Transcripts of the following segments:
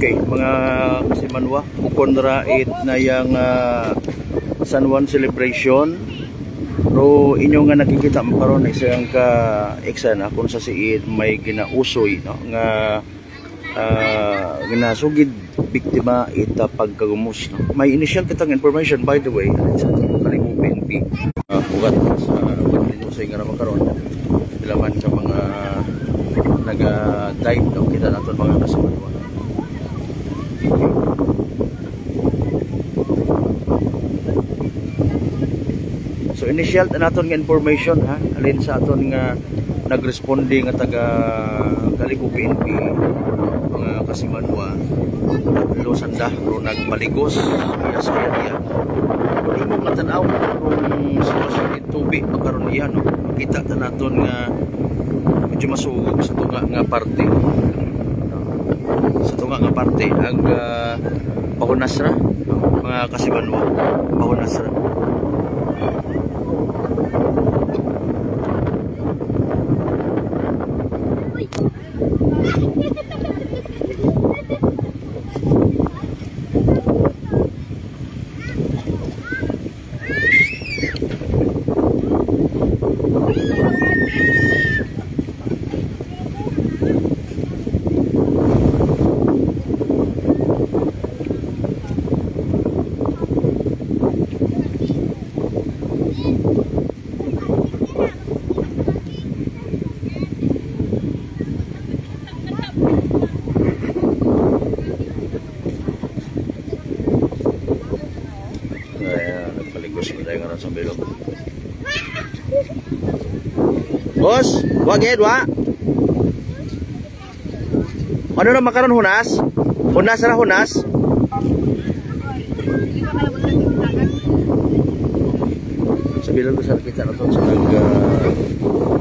Okay, mga kasimanwa, ukonra it na yung San Juan celebration. Pero inyo nga nakikita makaroon na isang ka-eksena kung sa siid may ginausoy, no? Nga ginasugid biktima ita pagkagumos, no? May initial kitang information, by the way, sa Kalibo PNP. Ugat sa ginusay nga na makaroon. Ilaman sa mga nag-dive, no? Kita natin mga kasimanwa. So initial naton nga information, ha, alin sa aton nga nagresponde nga taga Kalibo PNP, mga kasimanwa, Losanda ro nagmaligos sa area. Kung imo matanaw kung sitwasyon ni tubig makaron iya, no, makita ta naton nga medyo masugog sa tunga nga parte, sa tunga nga parte ang Pahunas ra, mga kasimanwa, Pahunas ra. Bos, waged wa. Ano na makaron hunas? Hunas ra hunas. Sa bilang ko sa kita na to sa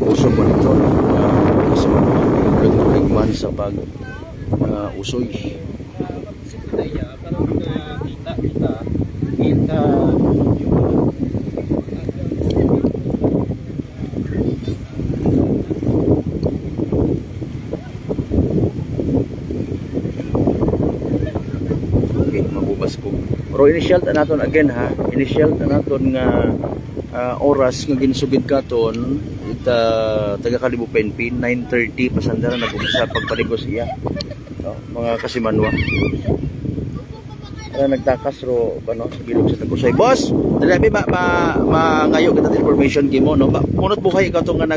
usog mo nito, sa mga man sa pag usoy. Kita pero initial ta naton again, ha, initial ta naton nga oras nga ginsugid katon ita taga Kalibo PNP 9:30 pasandara nag-umpisa pagpaligos iya, no, mga kasimanwa. Nagtakas ro ano sa bilog sa Tagusay. Boss, dali ba ngayo kita information kimo, no, ba kunot buhay ka to nga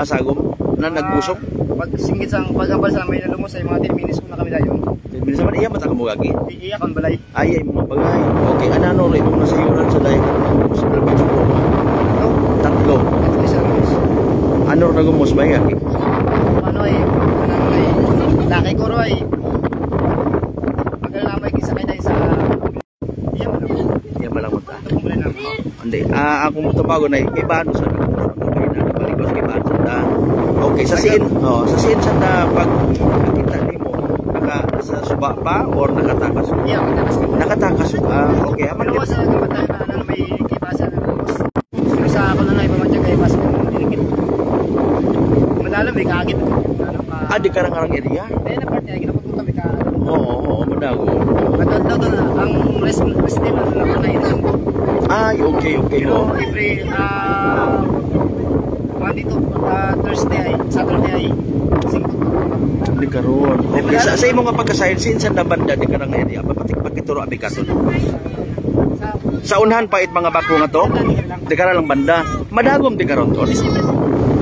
sagom na nagbusok pag singit sang pag-abal sa may nalumos ay mga 10 minutes ko na kami dayon. 10 minutes man iya mata ka mo gagi. Iya kan balay. Ay mga bagay. Okay, anano ro imong nasayuran sa dayon sa probinsya ko. Tatlo. Ano ro nagumos ba gagi? Ano ay laki ko ro ay maglalamay kisa kay dai sa iya malamot ta. Hindi ako mo tabago na ibano sa baligos kay bano ta. Okay, sa sin sa pag nakita nimo sa suba pa or nakatakas? Iya, nakatakas. Okay, ano sa kamatay na may kibasa na lubos. Pero sa ako na ipamatya kay basa ng dinikit. Madalam may kaagit. Di karang-karang area? Na part niya ginapunta may ka. Oo, madago. Madago na ang rest din na naman na ito. Okay. Pero every Monday to Thursday ay Saturday ay di karon. Okay, sa imo nga pagka-science sa banda di karang area pakituro abi kason. Sa unhan pa it mga bako nga to. Di karang lang banda. Madagom di karon to.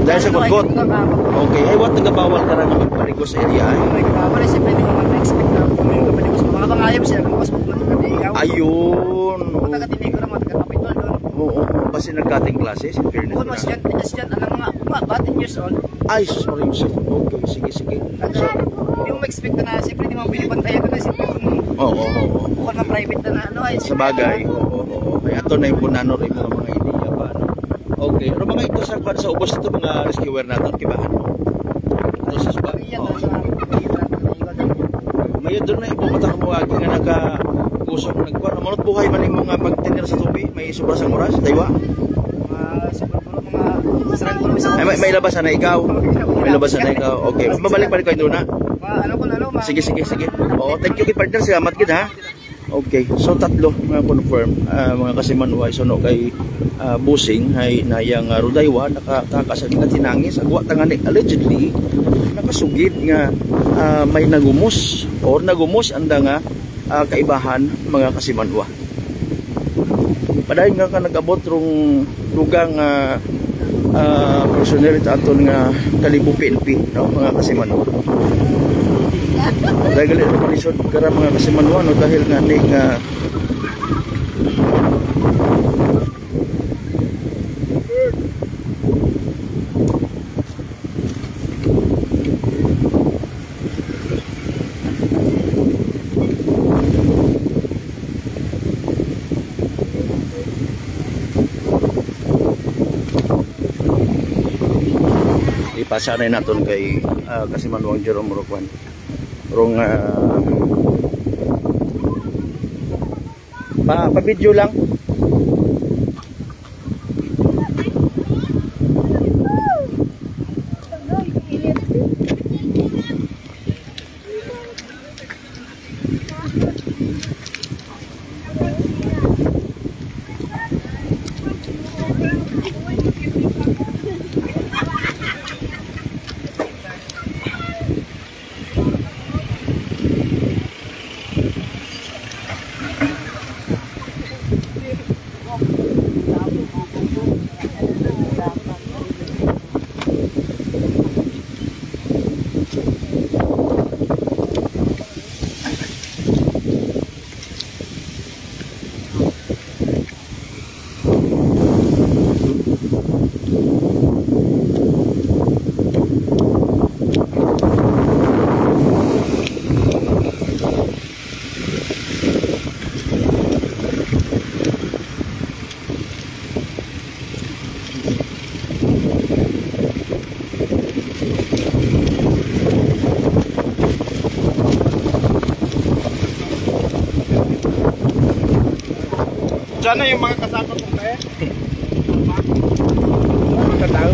Dahil sa gudgot. Okay, ay what nagabawal ka na magpaligos sa area ay? Nagabawal ay siyempre di mo mag-expect na magpaligos. Mga pangayap siya, magpaligos mo ikaw. Ayun. Kung nagatinig ko naman, nagkakapitol doon. Oo, kasi nagkating klase, in fairness. Kung mas yan, ang mga 14 years old. Ay, sus Marimsi. Okay, sige. So, hindi mo ma-expect na siyempre di mo bilibantayan ko na siyempre kung bukod na private na ano ay. Sa bagay, oo. Ay, ato na yung punano rin mga ideya pa, no? Okay, pero mga ito sa ubos ito mga rescuer natin, kibahan mo? Ito sa suba? May doon na ipumata ka mo agi nga nagka-usok, nagkuhan. Namunot buhay man yung mga pagtinir sa tubi? May sobra sang oras? Daywa? May labasan na ikaw? May labasan na ikaw? Okay, mabalik pa rin kayo doon na? Ano ko na lo, Sige. Oo, thank you kay partner. Salamat gid ha. Okay, so tatlo mga confirm mga kasimanwa iso no kay busing hay nayang Rudaywa nakakasag nga tinangis agwa tangani allegedly nakasugid nga may nagumos anda nga kaibahan mga kasimanwa. Padayon nga ka nag-abot rong dugang personnel aton nga Kalibo PNP no mga kasimanwa. Dahil galit na palisod kara mga kasimanwa no dahil nga ni nga ipasa na naton kay kasimanwang Jerome Moroccan rong pa-video lang. Diyan na yung mga kasama ko kaya. Tatao.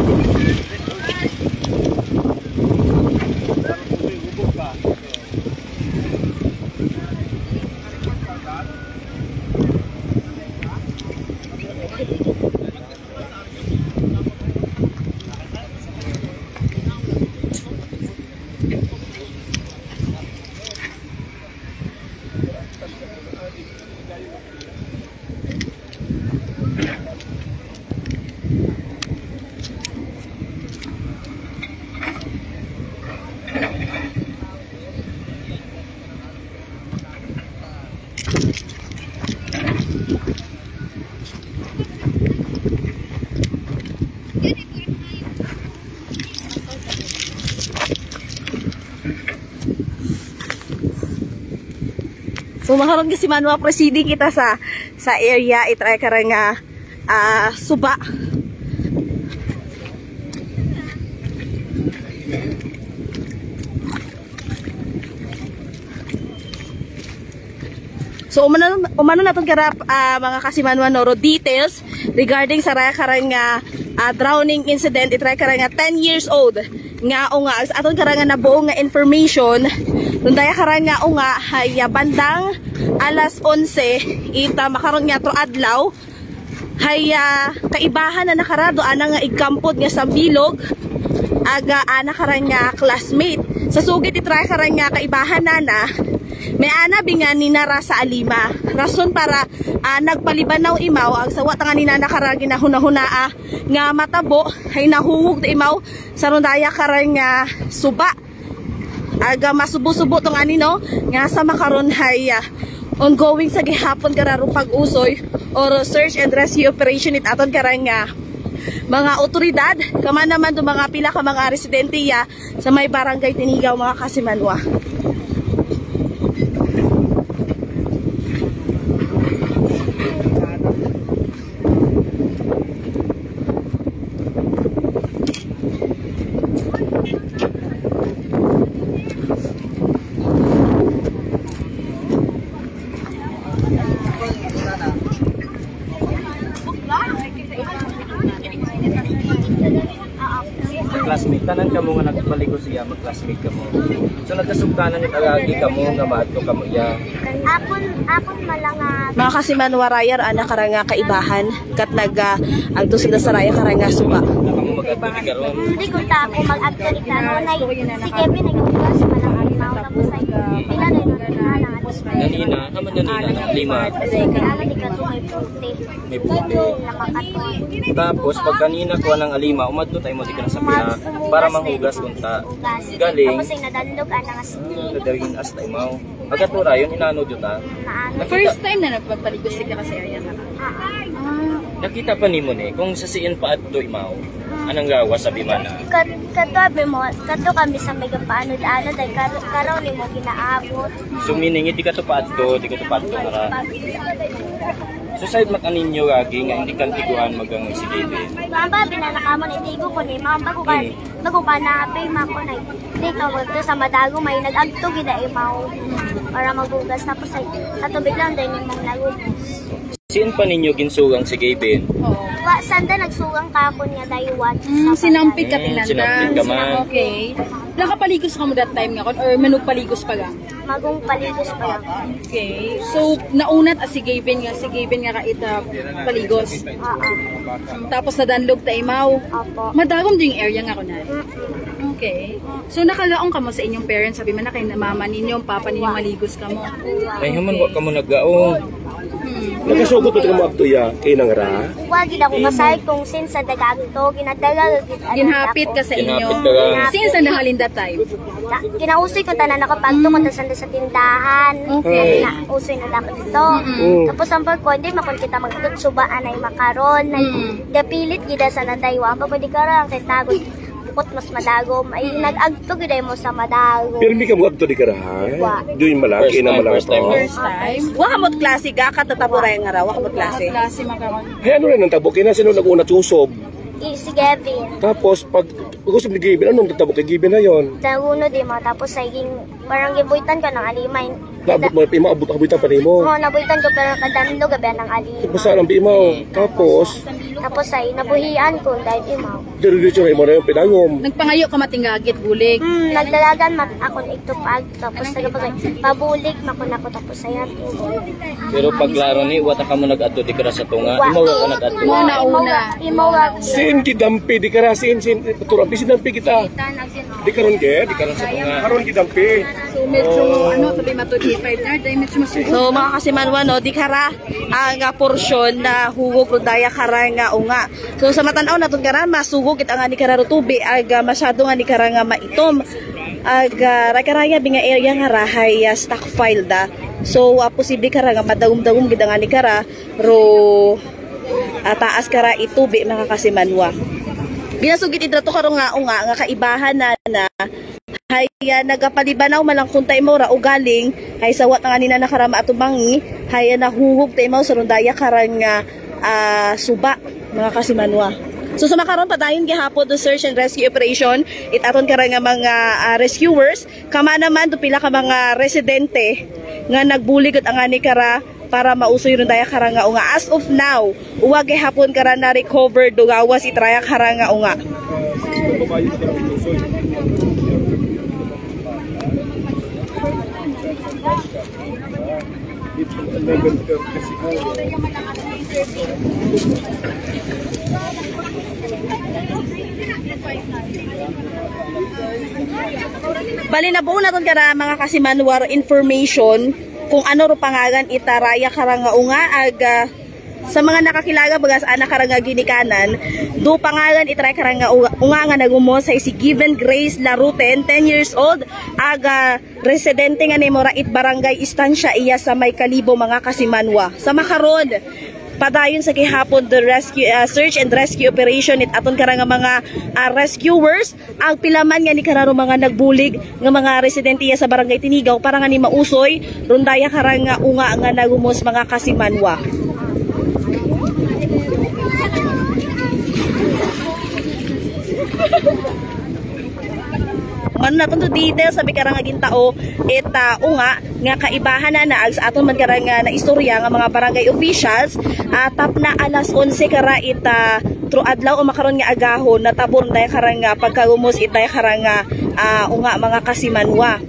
So makaroon kasi manwa proceeding kita sa area itry ka rin nga suba. So umano naton karap mga kasimanwa noro details regarding sa raya karang nga drowning incident itry karang nga 10 years old nga o nga aton karang nga nabuo nga information nundaya karang nga o nga hay bandang alas 11 ita makaron nga tro adlaw hay kaibahan na nakarado ana nga igkampod nga sa bilog aga ana karang nga classmate sa sugit itry karang nga kaibahan na may ana binga ni nara sa alima rason para nagpalibanaw imaw ang sawa nga ni nakaragi na hunahunaa nga matabo hay nahuhog ta imaw sa rondaya karang nga suba aga masubo-subo tong ani no nga sa makaron hay ongoing sa gihapon kararo pag-usoy or search and rescue operation it aton karang nga mga otoridad kama naman do mga pila ka mga residente sa may barangay Tinigaw mga kasimanwa. Classmate tanan kamo nga nagbaligo siya classmate ka mo. So nagkasugtanan ni tagagi ka mo nga maadto ka mo iya. Akon malanga. Mga kasimanwa rayar ana karanga kaibahan kat agto sila sa raya karanga suba. Naka mo mag-adto di karon. Hindi ko ta ako mag-adto ni karon ay si Kevin nagbukas malanga tao tapos ay pila na yung Ganina, naman ganina, 5. kailangan di ka to May puti. nakakatuwa. Tapos pag kanina ko ng alima, umadto tayo mo di ka na sa pina para manghugas kunta. Galing. Tapos ay nadandog ana nga skin. Nadalhin as tayo mo. Agatura yun, inano dyan ta. Naano. First time na nagpagpaligos ka kasi ayan na. Nakita pa ni mo ni, kung sa siin pa adto imaw, anong gawa sa bimana? Katabi mo, kato kami sa may paano dahil karaw ni mo ginaabot. So meaning, hindi ka to pa adto, hindi ka to pa adto nara. So side makaninyo gagi nga hindi kan tiguan magang sigebe. Mamba binanakamo ni tigo ko ni mamba ko kan bago pa naapay mako na. Dito mo sa madago may nag-agto gida imaw para magugas tapos ay katubig lang din yung mga nagugas. Siin pa ninyo ginsugang sigebe? Wa sanda nagsugang kapon nga dayuan. Sinampig ka tinanda. Sinampig ka man. Okay. Nakapaligos ka mo that time nga or manugpaligos pa ga? Magong paligos pa lang. Okay. So naunat si Gavin nga kaita paligos. Oo. Tapos nadanlog ta imaw. Opo. Madagom din yung area nga kunay. Okay. So nakalaong ka mo sa inyong parents, sabi man na kay mama ninyo, papa ninyo maligos ka mo. Ay haman wa ka mo naggaong. Nagkasugot mo ito mo aktuya, kay nang ra? Wa gid ako kasay kung sin sa dagagto ginadagal Ginhapit ka sa inyo. Ginhapit ka lang. Since na nahalin that time? Kinausoy ko tanan nakapagto ko sa tindahan. Okay. Usoy na dapat dito. Tapos ang pagko hindi makon kita magtutsubaan ay makaron. Dapilit gida sa nadaywa pa pwede ka ra kay tagod. Bukot mas madagom ay nag-agto giday mo sa madagom. Pero hindi ka mo akto di karahan? Wa. Doon malaki na malaki. First time. First time? Waka mo't klase ka, katatapuray nga raw, waka mo't klase. Klase makaroon. Ay ano rin ang tabo? Kaya na sino nag-una tusob? Si Gavin. Tapos pag gusto ni Giben, anong tatabo kay Giben na yon? Naguno di mo tapos ay parang gibuitan ko ng alimay. Naabot mo, imaabot-abutan pa rin mo. Oo, nabuitan ko pero kadanlo gabi ng alimay. Basta ang bimaw. Tapos, Tapos ay nabuhian ko dahil imaw. diretso mo na yung pinangom. Nagpangayo ka matinggagit bulig. Nagdalagan akon itupag tapos nagapagay pabulig makon ako tapos ayan. Pero paglaro ni, wata ka mo nag-adto di ka ra sa tunga. Wa. Imaw ka nag-adto. Mo na una. Imaw Sin kidampi, di karasin, sin, turang sinampi kita. Di karon ke, di karon sa tunga. Karon kidampi. So medyo tuloy matulipay na. Dahil medyo masugot. So mga kasimanwa no, di kara ang porsyon na hugog rudaya kara nga unga. So sa matanaw naton kara masugog it ang ani kara tubi ag masyado nga ni kara nga maitom. Ag rakaraya binga area nga rahay stockpile da. So posible kara nga madagum-dagum gid ang ani kara ro taas kara itubi mga kasimanwa. Binasugit idrato karong nga unga nga kaibahan na hay nagapalibanaw malang kuntay mo ra ugaling hay sawat nga nina nakarama atubangi hay nahuhug tay mo sa rondaya karang suba mga kasimanwa. So sa makaron padayon gihapon do search and rescue operation itaton karang nga mga rescuers kama naman do pila ka mga residente nga nagbulig at angani kara para mausoy rondaya karang nga unga. As of now uwag gihapon kara na recover do gawas itraya karang nga unga. Bali na buo naton kara mga kasimanwar information kung ano ro pangalan itaraya karanga unga ag sa mga nakakilala bagas anak karanga ginikanan do pangalan itaraya karanga unga nga nagumos say si Given Grace Laruten 10 years old aga residente nga ni Morait Barangay Istansya iya sa may Kalibo mga kasimanwa. Sa makaron padayon sa gihapon the rescue search and rescue operation it aton karang mga rescuers ang pilaman nga ni kararo mga nagbulig nga mga residente sa barangay Tinigaw para nga ni mausoy rondaya karang nga unga nga nagumos mga kasimanwa. Man naton to details sabi karang nga gintao eta unga nga kaibahan na ag sa aton man karang na istorya nga mga barangay officials tap na alas 11 kara ita through adlaw o makaron nga agahon natabon daya karang nga pagkagumos itay karang nga unga mga kasimanwa.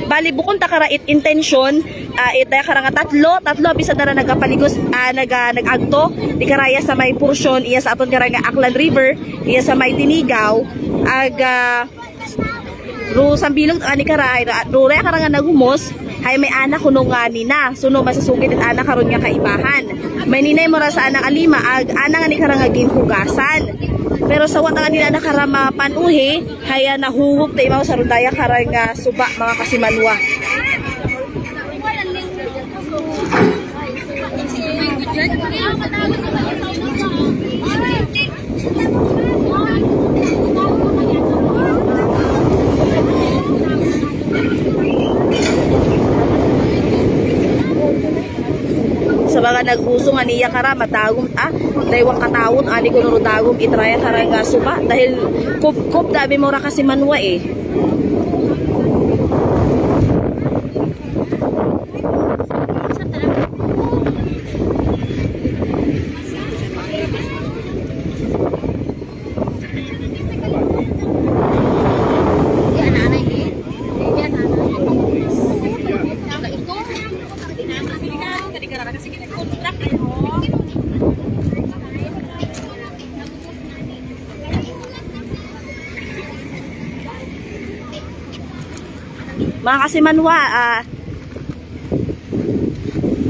Bali bukod ta kara it intention itay karang nga tatlo bisa na nagapaligos nagagto di karaya sa may porsyon iya sa aton karang nga Aklan River iya sa may Tinigaw aga ro sambilog ani karay ro re karang nga nagumos hay may anak kuno nga nina suno masasugid at anak karon nga kaibahan may ninay mo ra sa anang alima ag anang ani karang nga ginhugasan pero sa wata nga nila nakarama panuhi haya nahuhog ta imaw sa rundaya karang nga suba mga kasimanwa. Sa mga nag-uso nga niya kara matagom daywang katawon ani ko nuro dagom itraya kara nga suba dahil kup dabi mo ra kasi manwa eh. Mga kasimanwa,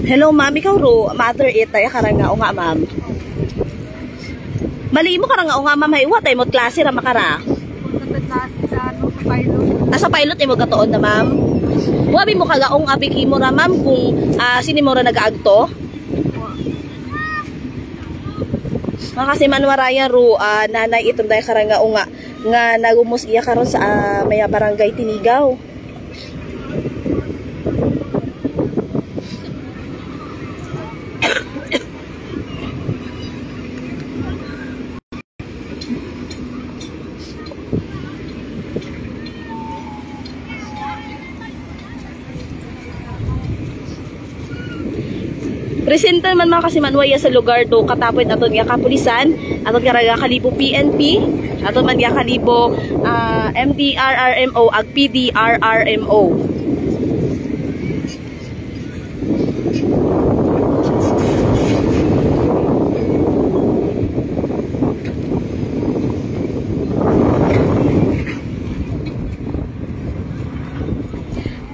hello ma'am, ikaw ro, mother itay karang nga unga ma'am. Mali mo karang nga unga ma'am, hay watay mo klase ra makara. Sa pilot mo katuon na ma'am. Wabi mo kagaong abiki mo ra ma'am kung sini mo ra nagaagto. Mga kasimanwa raya ro, nanay itong day karang nga unga nga nagumos iya karon sa maya barangay Tinigaw. Presenta man mga kasimanwa sa lugar do katapon aton nga kapulisan, aton nga kalibo PNP, aton man nga kalibo MDRRMO ag PDRRMO.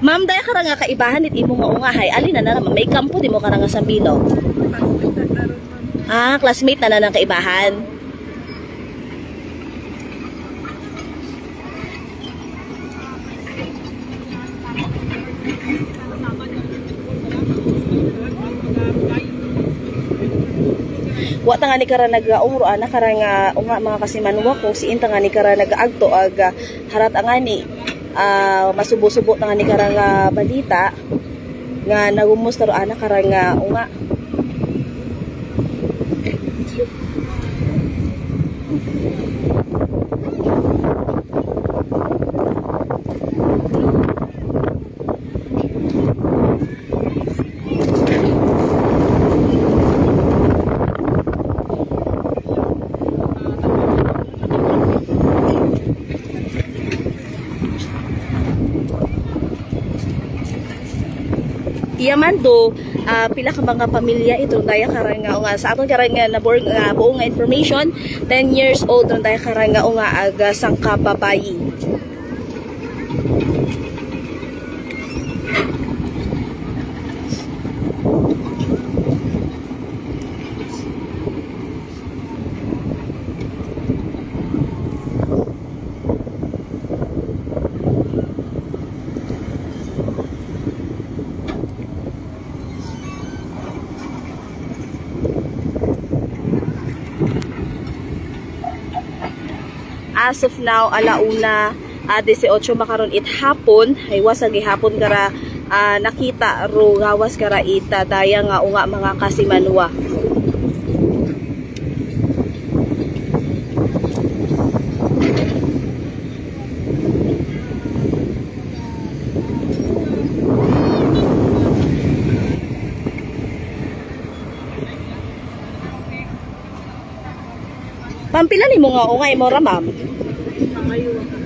Ma'am, dahil karang nga kaibahan it imo nga ungahay, alin na naman, may kampo di mo karang nga sambilo. Classmate na ng kaibahan. Wata nga ni kara nag-ungro ana karang unga mga kasimanwa kung siin ta nga ni kara nag-agto ag harat nga ni masubo-subo na nga ni karang balita nga nagumos taro ana karang unga. Yaman do pila ka mga pamilya ito daya karang nga sa aton karang nga buong nga information 10 years old ron daya karang nga aga sangka babayi. As of now, alauna 18 makaron it hapon, ay wasag gihapon kara nakita ro gawas kara ita daya nga unga mga kasimanwa. Ma'am, pila ni mo nga ungay mo ra, ma'am?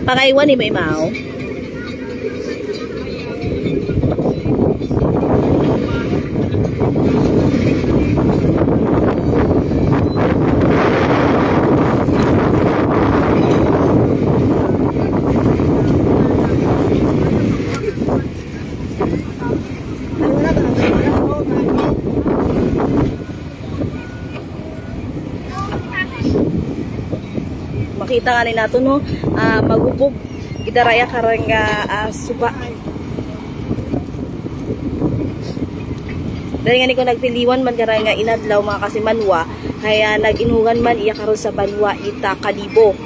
Pangaywan ni mo imaw? Makita nga ni nato no, magubog idaraya karang suba. Dahil nga ni ko nagtiliwan man karang nga inadlaw mga kasimanwa, kaya nag-inugan man iya karon sa banwa ita kalibo.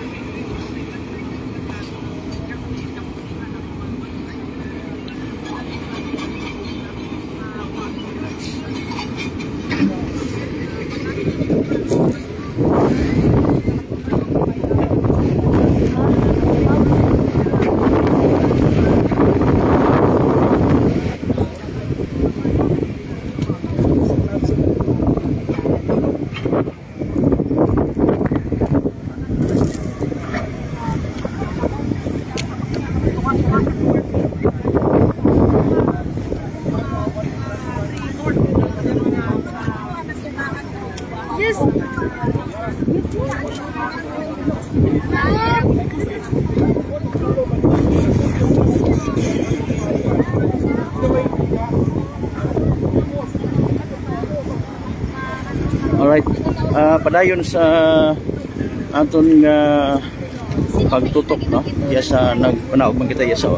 Alright, padayon sa aton nga pagtutok, no? Yasa nagpanaog man kita yasa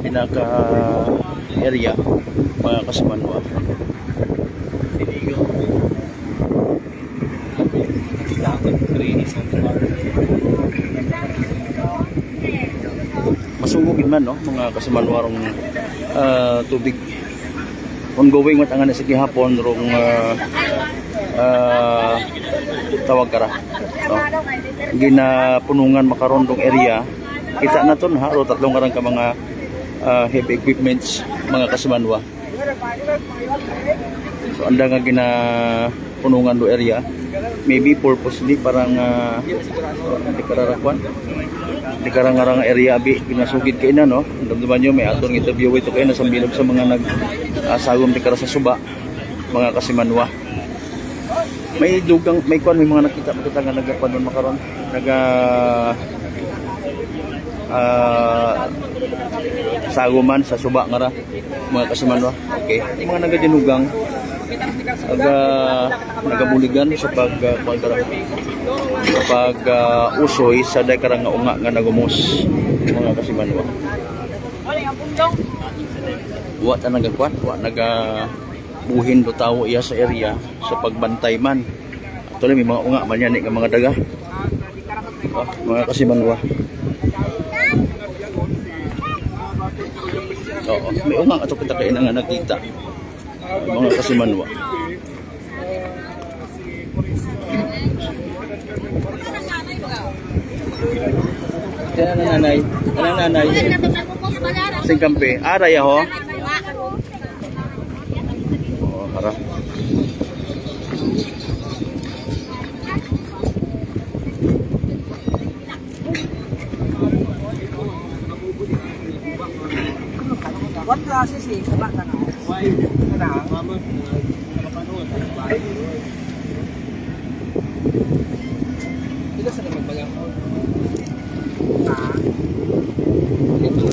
pinaka area mga kasimanwa. Masugugin man, no, mga kasimanwarong tubig ongoing mat ang sa gihapon rong tawag kara, no? Ginapunungan makaron dong area kita naton ha ro tatlong karang ka mga heavy equipments mga kasimanwa. So anda nga ginapunungan do area maybe purposely parang di karang-karang area abi ginasugid kay na, no? Damdaman nyo may atong interview ito kayo nasa bilog sa mga nagsagom di kara sa suba mga kasimanwa. May dugang may kwan may mga nakita nga nagapanon makaron saguman sa suba nga ra mga kasimanwa. Okay, yung mga nagadinugang nagabuligan sa pag usoy sa dakarang nga unga nga nagumos mga kasimanwa. Wa ta nagakwan, wa nagabuhin do tawo iya sa area sa pagbantay man. Actually may mga unga man yan nga mga daga. Mga kasimanwa. Oo, may unga ato kita kay nga nakita. Mga kasimanwa. Yan ang nanay. Anong nanay? Singkampi. Raya ho? Oo, para. What classes eh? Sabak ka na. Why? Mama. Ito sa naman bagang. Ito.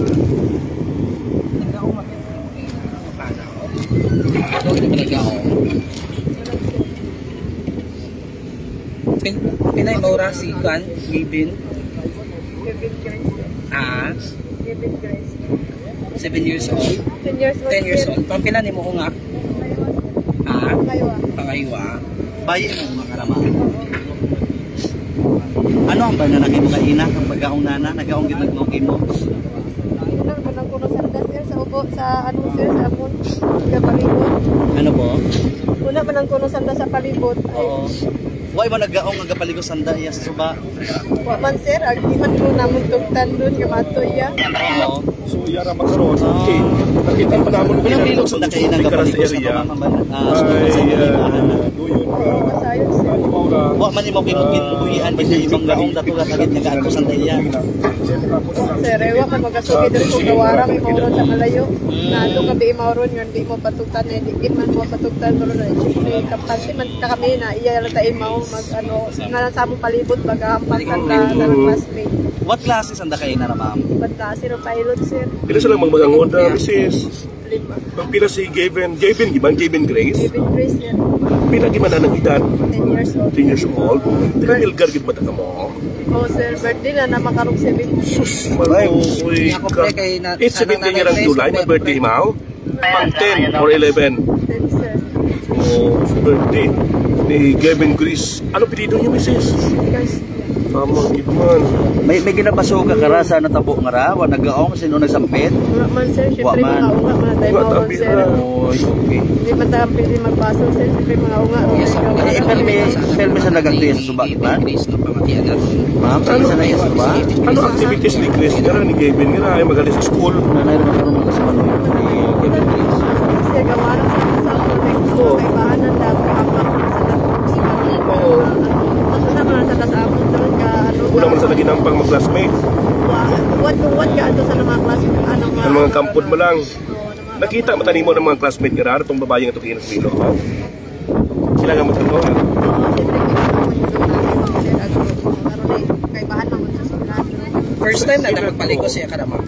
Tingnan ko makikita. Ito talaga ako. Pinay maura si Kan, Gibin. 7 years old. 10 years old. Pampilan ni mo ko nga. Pangaywa. Bayi mo mga karama. Ano ang ba na naging mga ina ang pagkaong nana? Nagaong ginagnogi mo? Unang panang kuno sa sir sa ubo sa ano sir sa amon sa palibot. Ano po? Una panang kuno sa palibot. Oo. Why mo nagaong nga gapaligos sanda iya sa suba? Wa man sir, ag di man ko namon tugtan doon nga matoy ya. Oo. So yara makaroon. Okay. Nakita pa namon ko Pinang bilog sa kay nang gapaligos sa mga ay Masayon sir. Wa man imo kinubuhian ba siya ibang gaong datuga sagit nagaadto sa daya. Sir, ewa ka magasugid dito kung gawarang imauron sa malayo. Nalo ka bi imauron yun, di mo patugtan eh, di man mo patugtan pero na siyempre kapansi man ta kami na iya lang ta imaw mag ano na sa among palibot pag-aampak ka na classmate. What classes ang dakay na ma'am? Basta sir pilot sir. Pila sila magmagangon na, Mrs. 5. Pila si Gavin Grace? David Grace sir. Pila gimana ng edad? 10 years old. 10 years old. Tika ilgar gid ba ta mo? Oh sir, birthday na makarong 7. Sus, maluoy ka. It's 17 year ang July, na birthday mo? Pang 10 or 11? 10 sir. Oh, birthday ni Gavin Grace. Ano pilido niyo, Mrs.? Guys, Tama, gitman. May ginabaso ka karasa na tabo nga ra, wa nagaong sino nagsampit. wala man sir, Wa siyempre man. mga unga man tayo Wa, mauron tabi sir. na. Oy, okay. Hindi man tayo pwede magpaso sir, siyempre mga unga. Pelme sa nagagtuya sa suba, ba? Ma'am, pelme sa nagagtuya sa suba. Ano activities ni Chris nga ni Gavin nga ay magaling sa school? Nanay naman karoon mga kasabanon ni Kevin Grace. Kasi gawaran sa protect ko, may bahanan lang, kahapak sa Oo. Masuna man sa kasama doon ka, ano Una man sa naginampang mag-classmate. What ka ato sa mga klase, ano Ang mga kampod mo lang. Nakita matani mo ng mga classmate nga rar, itong babae nga ito kinos Milo. Sila nga magtanong. First time na magpaliko siya ka naman.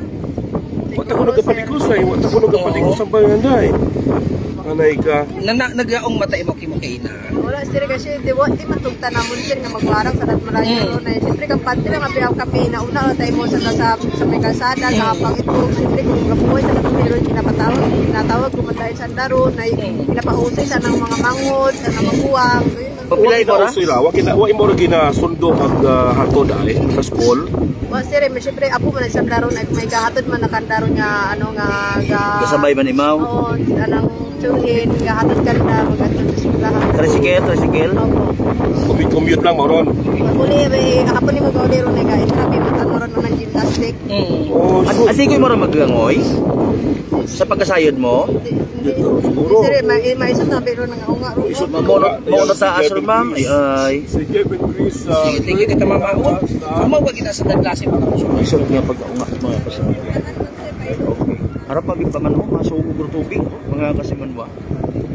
Wata ko nagkapaligos ay, wata ko nagkapaligos ang bayanday. Anay ka. Nagaong mata mo kimukay na. Wala sir kasi di matugta namon sir nga magwarang sa malayo na siyempre kampante lang mabiyaw kami na una tayo mo sa may kalsada sa kapag ito siyempre kung kabuhay sa meron tinatawag kumatay sa daro na pinapahusay sa ng mga manghod sa mga buwang. Papilay ko ra? Wa imo ra ginasundo pag hatod ay sa school. Wa sir siyempre apo man sa daro na may gahatod man nakandaro nga ano nga Kasabay man imaw? Oo, anang tuhin gahatod ka na magatod sa eskwelahan. Tricycle? Commute lang moron. Uli, hapon ni mo gauli ron nga, itrabi mo tanuran mo ng gymnastic. Oh, Ati ko mo ra maglangoy? Sa pagkasayod mo? siguro. Sir, maisot na pero nga unga ron. Mo na taas ron ma'am? Ay. Si Kevin Chris, Sige, tingin kita mamaon. Amo ba kita sa klase para mo? Isot nga pag-aunga mga kasama. Harap pag ipaman mo, masugog ng tubig, mga kasimanwa.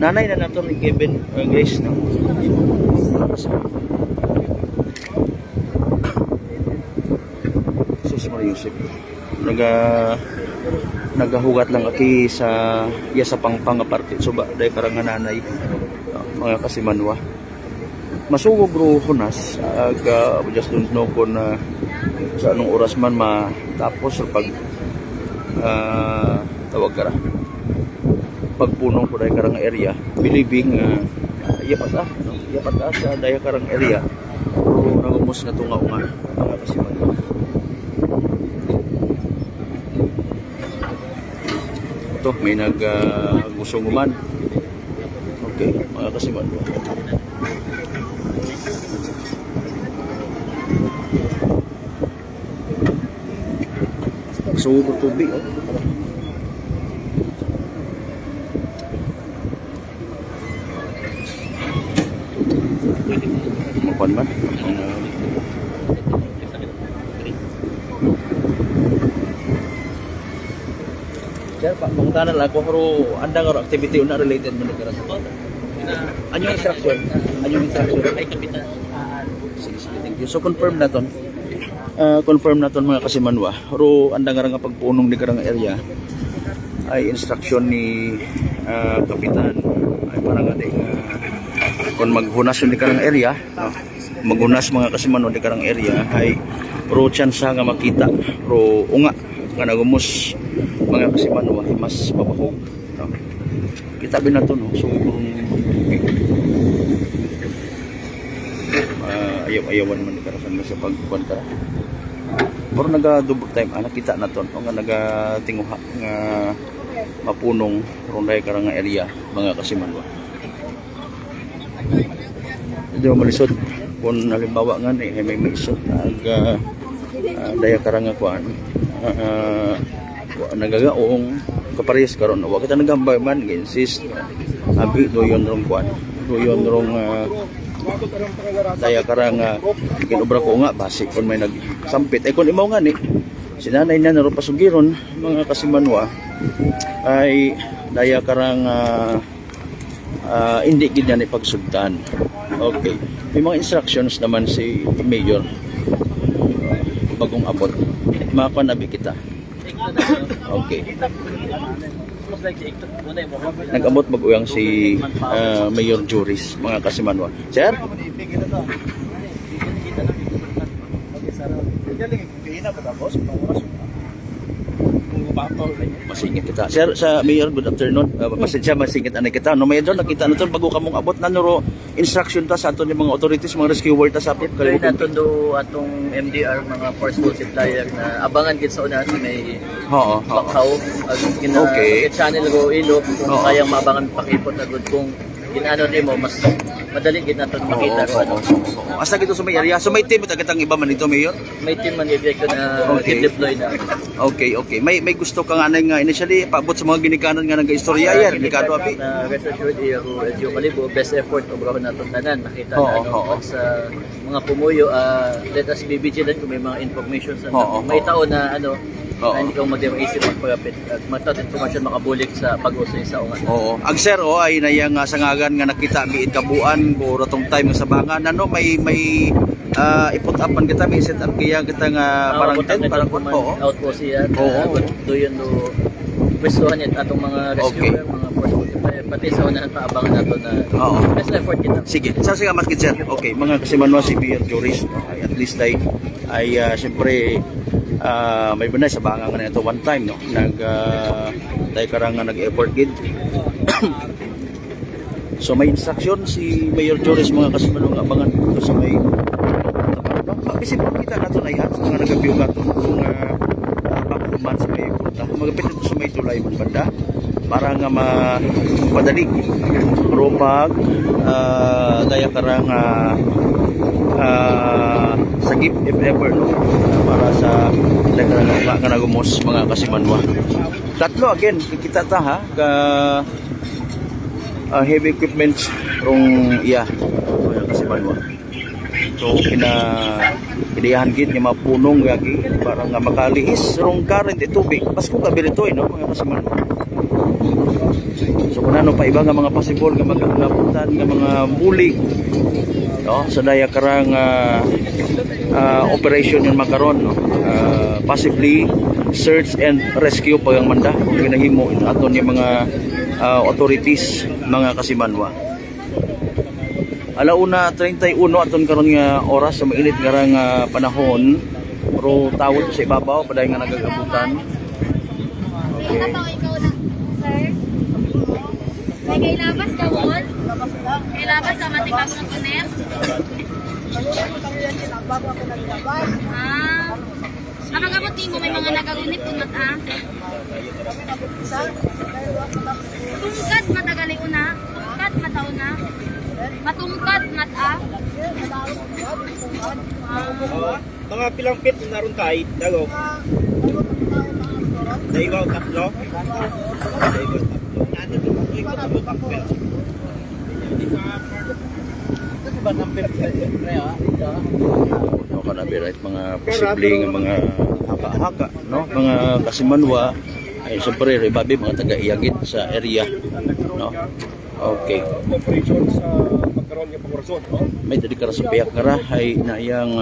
Nanay na nato ni Kevin Grace na. Mga kasimanwa. Sus Maria Yusef. Nagahugat lang aki sa sa pangpang aparte. So ba, dahil karang nanay, mga kasimanwa. Masugog ro hunas. Just don't know kung sa anong oras man matapos or pag tawag ka ra pagpunong ko dahil karang area believing yapat sa dahil karang area pero nagumos na tunga mga kasiman ito may gusunguman okay mga kasiman sugo tubig makuan man sir pak mangutanan lang ako pero anda nga activity una related man sa anyong instruction ay kapitan sige thank you so confirm na ton mga kasimanwa pero anda nga pagpunong di karang area ay instruction ni kapitan ay parang adi kung maghunas yung di karang area maghunas mga kasimanwa di karang area ay pero chance nga makita pero unga nga nagumos mga kasimanwa mas mabahog kita bin na to no so ayaw-ayawan man di karasan sa pagkuhan ka pero naga-double time nakita na to o nga naga-tinguha nga mapunong ronday karang area mga kasimanwa hindi mo malisod kung halimbawa nga may maisot daya karang kuhan nagagaong kaparehas karon wa kita nagambay man insist abi doyon rong kuhan doyon rong Daya karang kinubra ko nga basi kung may nagsampit. Kung imaw nga ni sinanay na naro pasugiron mga kasimanwa ay daya karang hindi gid ni pagsugtan. Okay. May mga instructions naman si Mayor bagong abot. Makanabi kita. Okay. Nag-abot mag-uyang si Mayor Juris, mga kasimanwa. Sir? Masingit kita. Sir, sa Mayor, good afternoon. Pasensya, masingit ana kita. No, may doon nakita naton bago kamong abot na nuro instruction ta sa aton yung mga authorities, mga rescuer ta sa apit. Kaya naton do atong MDR mga force multiplier na abangan gid sa una si may Bakaw. Okay. Channel go ilo kung kayang mabangan pakipot na good kung inaano din mo mas madali gid naton makita ko. Asa gito sa may area. So may team tagatang iba man dito, Mayor? May team man gid na deploy na. Okay. May gusto ka nga nga initially paabot sa mga ginikanan nga nag-istorya yan. Delikado abi. Rest assured iyo Edyo Kalibo best effort obraw naton tanan nakita na sa mga pumuyo let us be vigilant kung may mga information sa may tao na hindi ko mag-isip magpagapit at matat information makabulik sa pag-usay sa ungan. Ang sir ay nayang sangagan nga nakita biit kabuan ko ratong time nga sabangan may iput-upan kita may set up kaya kita nga parang tent parang outpost siya. Do yun do pwestuhan niya atong mga rescuer, mga force multiplier pati sa unahan paabangan nato na best effort kita. Sige, sa matkid sir. Okay, mga kasimanwa si Mayor Juris at least ay siyempre may bunay sa bangang na ito one time dahil karang nag-effort gid. So may instruction si Mayor Juris mga kasimanwa abangan dito sa may isip kita nato na yan sa mga nagabiyog ato kung pakuman sa may punta magapit ito sa may tulay man banda para nga mapadalig pero pag daya karang sagip if ever para sa daya karang nagumos mga kasimanwa. Tatlo again kita ta ha heavy equipment rong mga kasimanwa. So kinayahan gid nga mapunong gagi para nga makalihis rong current tubig. Pasko ka biritoy mga kasimanwa. So kunano pa iba nga mga possible nga maglabutan nga mga bulig sa daya karang operation yun makaron possibly search and rescue pagang manda kung ginahimo aton yung mga authorities mga kasimanwa. Alauna 31 aton karon nga oras sa mainit karang panahon pero tawod sa ibabaw paday nga nagagabutan. Okay. Sir? May kailabas ka mon? Kailabas sa matikap ng kunet? Nakagamot din mo may mga nagagunit kunat Tungkad matagali una? Tungkad mataw na? Matungkad mata? Mga pilang pit naroon tayo, dago. Daiwaw tatlo. Right, mga posibleng mga haka-haka mga kasimanwa ay siyempre rebabi mga taga-iyagit sa area okay operation sa pagkaroon ng pangorasyon may dedikara sa piyak ngara ay naiyang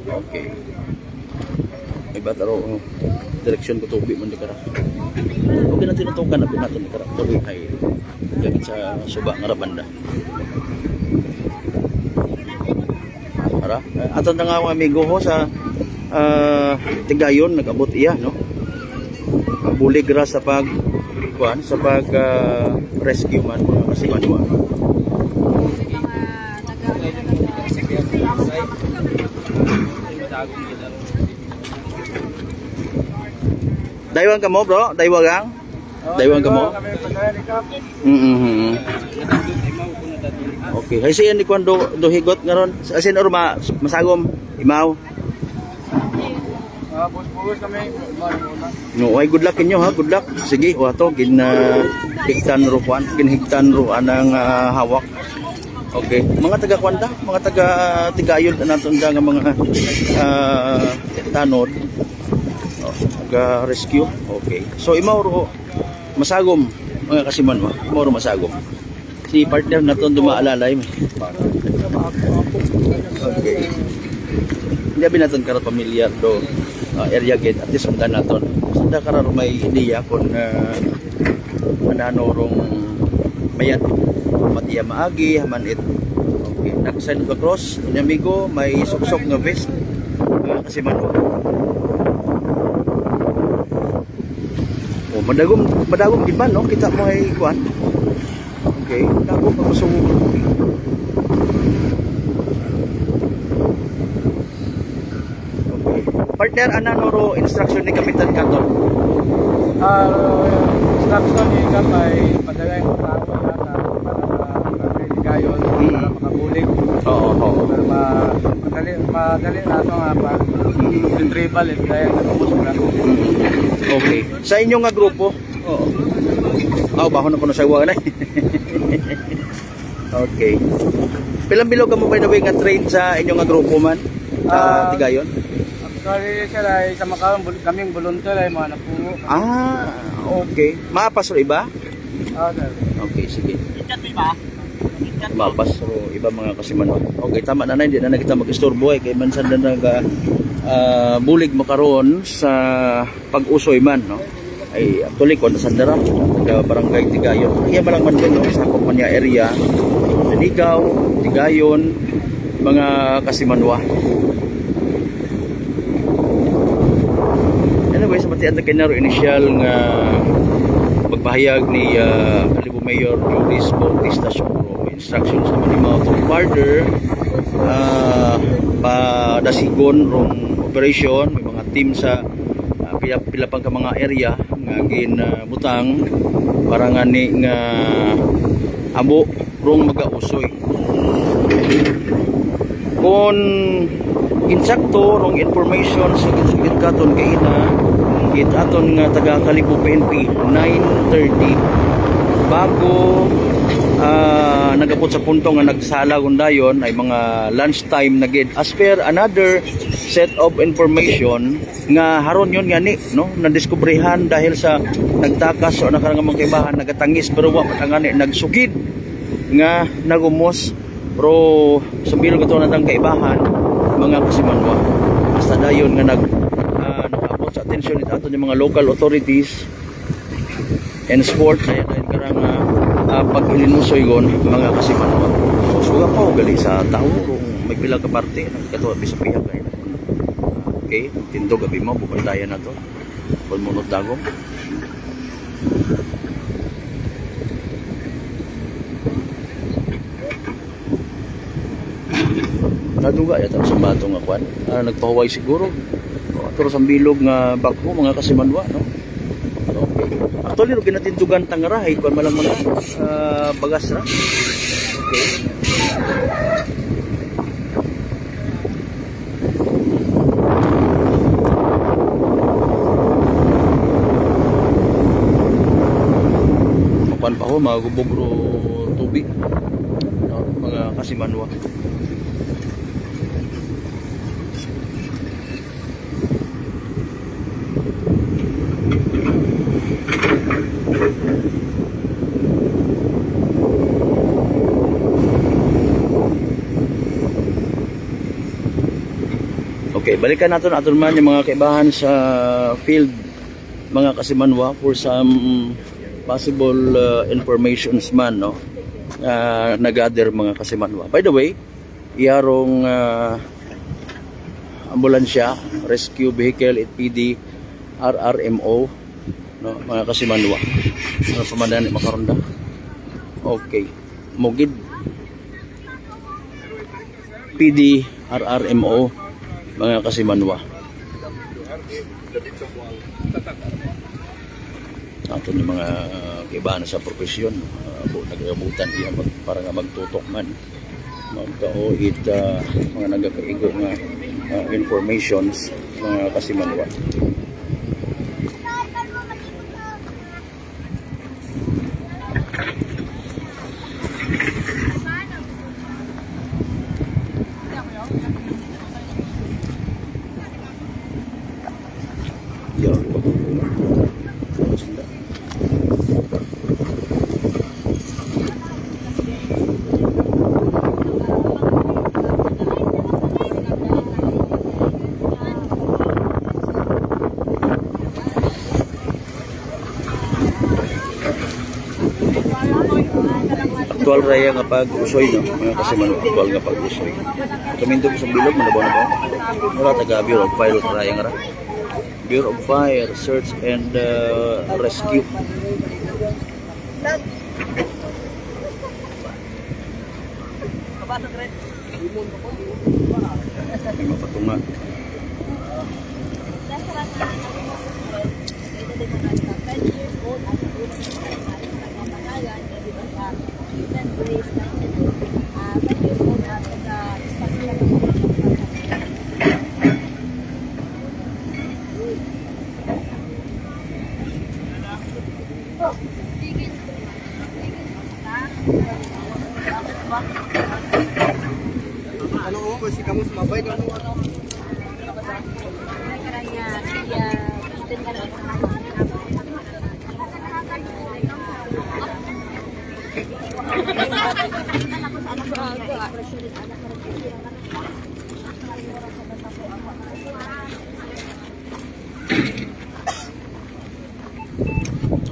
okay may bataro direksyon ko tubi man dikara okay natin natukan na natin dikara tubi ay iyagit sa suba ngara banda. Aton na nga mga amigo ho sa Tigayon nag-abot iya bulig ra sa pag rescue man mga kasimanwa. Daywan ka mo bro? Daywagang ka mo? Okay, hay siya ni kwando higot ngaron. Asin or masagom imaw. Bus kami. No, ay good luck inyo ha, good luck. Sige, wato higtan ro anang hawak. Okay, mga taga kwanta, mga taga Tigayon na naton nga mga tanod. Taga rescue. Okay. So imauro masagom mga kasimanwa. Imauro masagom. Si partner naton dumaalalay. Okay. Hindi abi naton karon pamilyar do area gate at least sundan naton. Sunda karon may ideya kon manano rong mayat matiya maagi hamanit. Okay, nag-sign of the cross ni amigo may suksok nga vest kasi manwa. Oh, madagom gid ba no kita mo ay kuan. Okay, dagom pagsugo. Okay. Partner ananoro instruction ni Kapitan Katon. Instruction ni Kapay padala yung tao para Tigayon para makabulig. Oo. Madali na ito nga pa. Retrieval it dahil natubos mo lang. Okay. Sa inyo nga grupo? Oo. Bahon ako na sa iwa na. Okay. Pilang bilog ka mo by the way nga train sa inyo nga grupo man? Tigayon? Actually sir ay sa kaming volunteer ay mga napungo. Okay. Maapas o iba? Sir. Okay, sige. Maapas o iba mga kasimanwa. Okay, tama na hindi na kita mag-istorbo kay mansan na bulig makaroon sa pag-usoy man, no? Ay actually kon sa Sandara, barangay Tigayon. Kaya malang man no, sa kumpanya area, Ligaw, Tigayon, mga kasimanwa. Anyway, sa matian na kinaro initial nga magpahayag ni Kalibo Mayor Juris Bautista Sokro. Instructions naman ni mga further padasigon rong operation, may mga team sa pila pang ka mga area nga ginbutang para nga ni nga amo rong magausoy. Kung insakto rong information sa sugit katon kay ina it aton nga taga Kalibo PNP 9:30 bago nagapot sa punto nga nagsala dayon ay mga lunchtime na gid as per another set of information nga haron yon nga ni no nadiskubrihan dahil sa nagtakas o nakarang mga kaibahan nagatangis pero wa patangani nagsugid nga nagumos pero sabil ko to natang kaibahan mga kasimanwa basta dayon nga nag-abot sa atensyon nito ato ng mga local authorities and sport na yan karang pag-ilinusoy gon mga kasimanwa suga pa o gali sa tao may pila ka parte nagkatuwa bisa pihak na okay tindog abi mo bubantayan na to kung munot dagom naduga yata sa bato nga kwan nagpahuway siguro aturo sa bilog nga bakho mga kasimanwa no okay actually ro ginatindugan tangarahay kwan malang mga bagas ra okay mapan pa ho mga gubog ro tubig no? Mga kasimanwa. Okay, balikan natin aton man yung mga kaibahan sa field mga kasimanwa for some possible informations man no nag-gather mga kasimanwa. By the way, iyarong ambulansya, rescue vehicle at PD RRMO no mga kasimanwa. Ano pamandan ni makaronda? Okay. Mugid PD RRMO mga kasimanwa. Ato ni mga kaibahan sa profesyon nagabutan iya para nga magtutok man magkaoit mga nagakaigo nga informations mga kasimanwa. Aktual raya nga pag-usoy, no? Mga kasimanwa, aktual nga pag-usoy. Tumindog sa bilog, manabaw na ba? Wala, taga Bureau of Fire raya nga ra. Bureau of Fire, Search and Rescue. May mapatunga.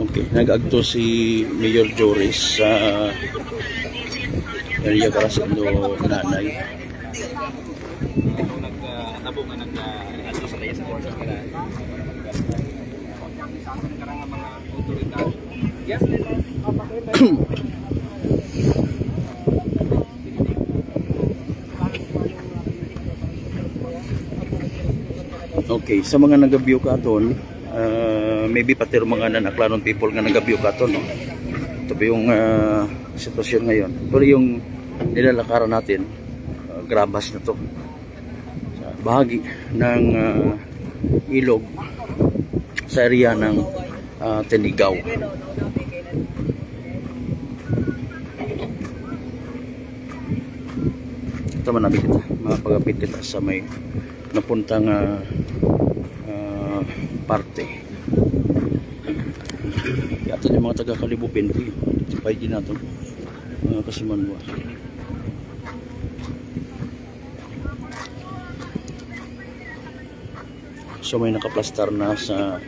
Okay, nag-agto si Mayor Joris sa area Carasindo Nanay. Nabo nga nag-ato sa laya sa Borsa para karang mga otoridad. Yes, Okay, sa mga nag-view ka aton, maybe pati mga nanaklanon people nga nag-view ka aton, no? Ito pa yung sitwasyon ngayon. Pero yung nilalakaran natin, grabas na to. Sa bahagi ng ilog sa area ng Tenigaw. Ito manabi kita, mapagapit kita sa may napuntang parte. Yato yung mga taga-Kalibupin tipay din natin mga kasimanwa. So may nakaplastar na sa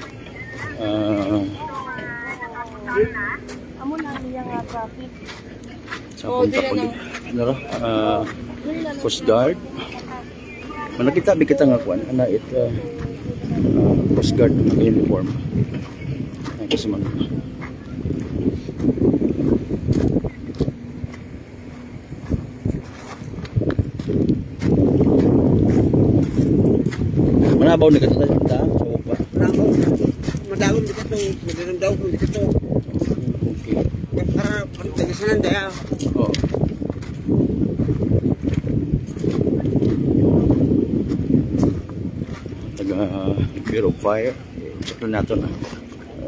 sa punta po nara Coast Guard. Manakita bi kita nga kuan ana it Coast Guard na uniform. Ay kasi man. Manabaw ni kita ta sa upa. Madagon dito to, madagon daw ko dito to. Okay. Para pagtagisan daya. Oh. Bureau of Fire, check na natin na.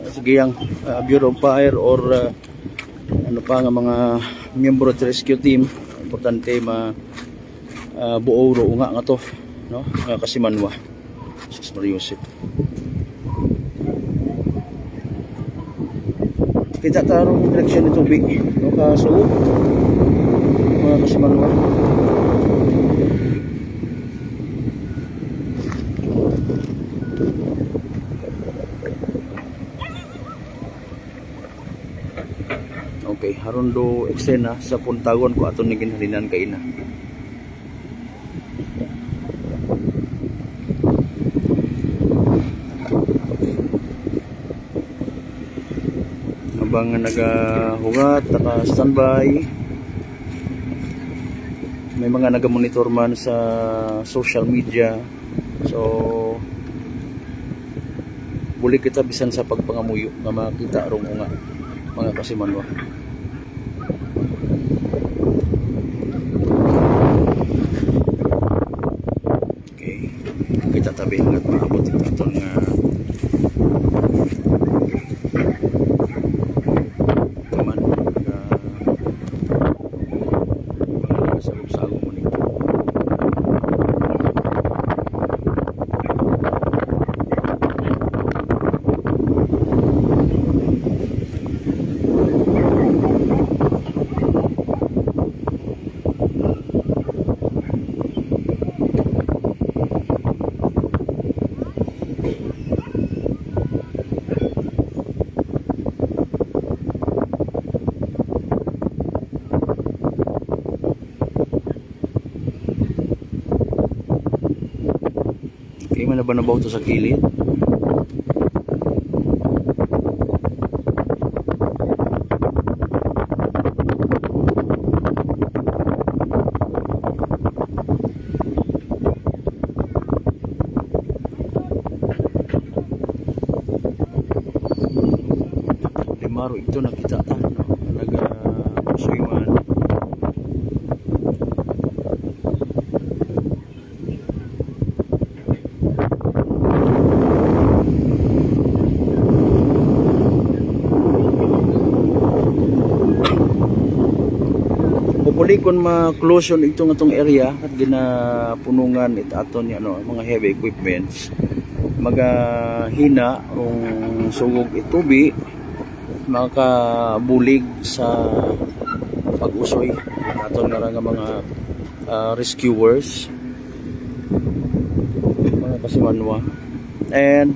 Sige yung Bureau of Fire or ano pa nga mga miyembro ng rescue team, importante buo ro nga to, no? Kasimanwa. Sis Mariusip. Kita tarong direksyon nito tubig, no? Kasuot mga kasimanwa. Okay, haron do eksena sa puntagon ko aton ni ginhalinan kay ina. Habang nagahugat, naka-standby, may mga naga-monitor man sa social media. So buli kita bisan sa pagpangamuyo na makita rong nga mga kasimanwa. Okay, kita tabi hanggat maabot ito itong teman sagong-sagong mo nito. may nabanabaw to sa kilid. Maro ito nakita ta no? Nag-swiman. Hopefully kung ma-close yun itong area at ginapunungan itaton niya no, mga heavy equipments magahina ang sugog itubi makabulig sa pag-usoy naton nga mga rescuers mga kasimanwa and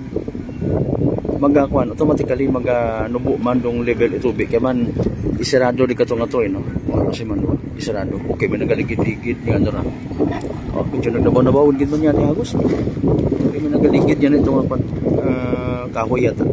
magakuan automatically maganubo man dong level itubi kay man isirado di katong ato no mga kasimanwa isirado okay may nagaligid-ligid nga ano ra oh medyo nagnabaw-nabaw gid man yan ni Agos okay may nagaligid yan itong kahoy yata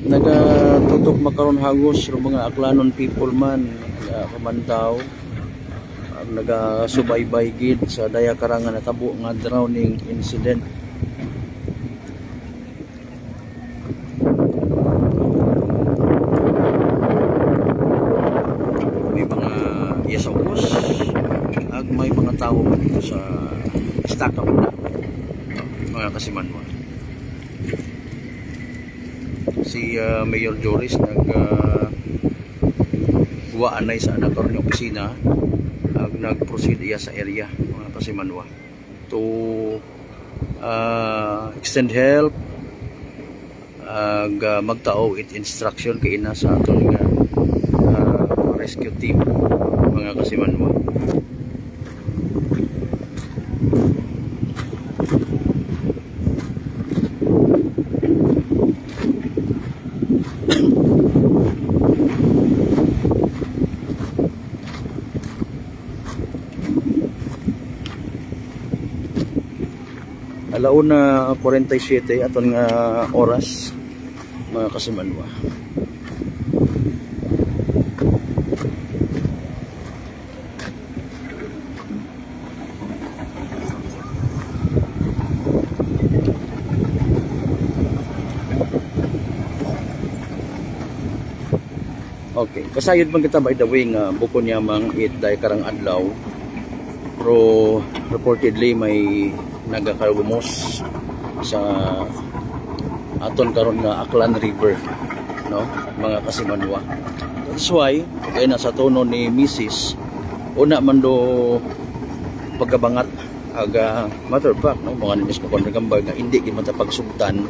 nagatutok makaron hagos ro mga aklanon people man kamantaw nagasubaybay gid sa daya karangan natabo nga drowning incident. May mga yasawos ag may mga tao man dito sa Estaca mga kasimanwa. Si Mayor Joris nagwaanay sa anak karon yung opisina nag-proceed iya sa area mga kasimanwa to extend help magtao it instruction kay ina sa aton rescue team mga kasimanwa. Alauna 47 aton nga oras mga kasimanwa. Okay, kasayod man kita by the way nga buko niya mang it day karang adlaw. Pero reportedly may nagakarumos sa aton karon nga Aklan River no mga kasimanwa. That's why kay nasa tono ni Mrs. una man do pagkabangat aga matter of fact no mga ninis mo kon nagambag nga hindi gid man ta pagsugtan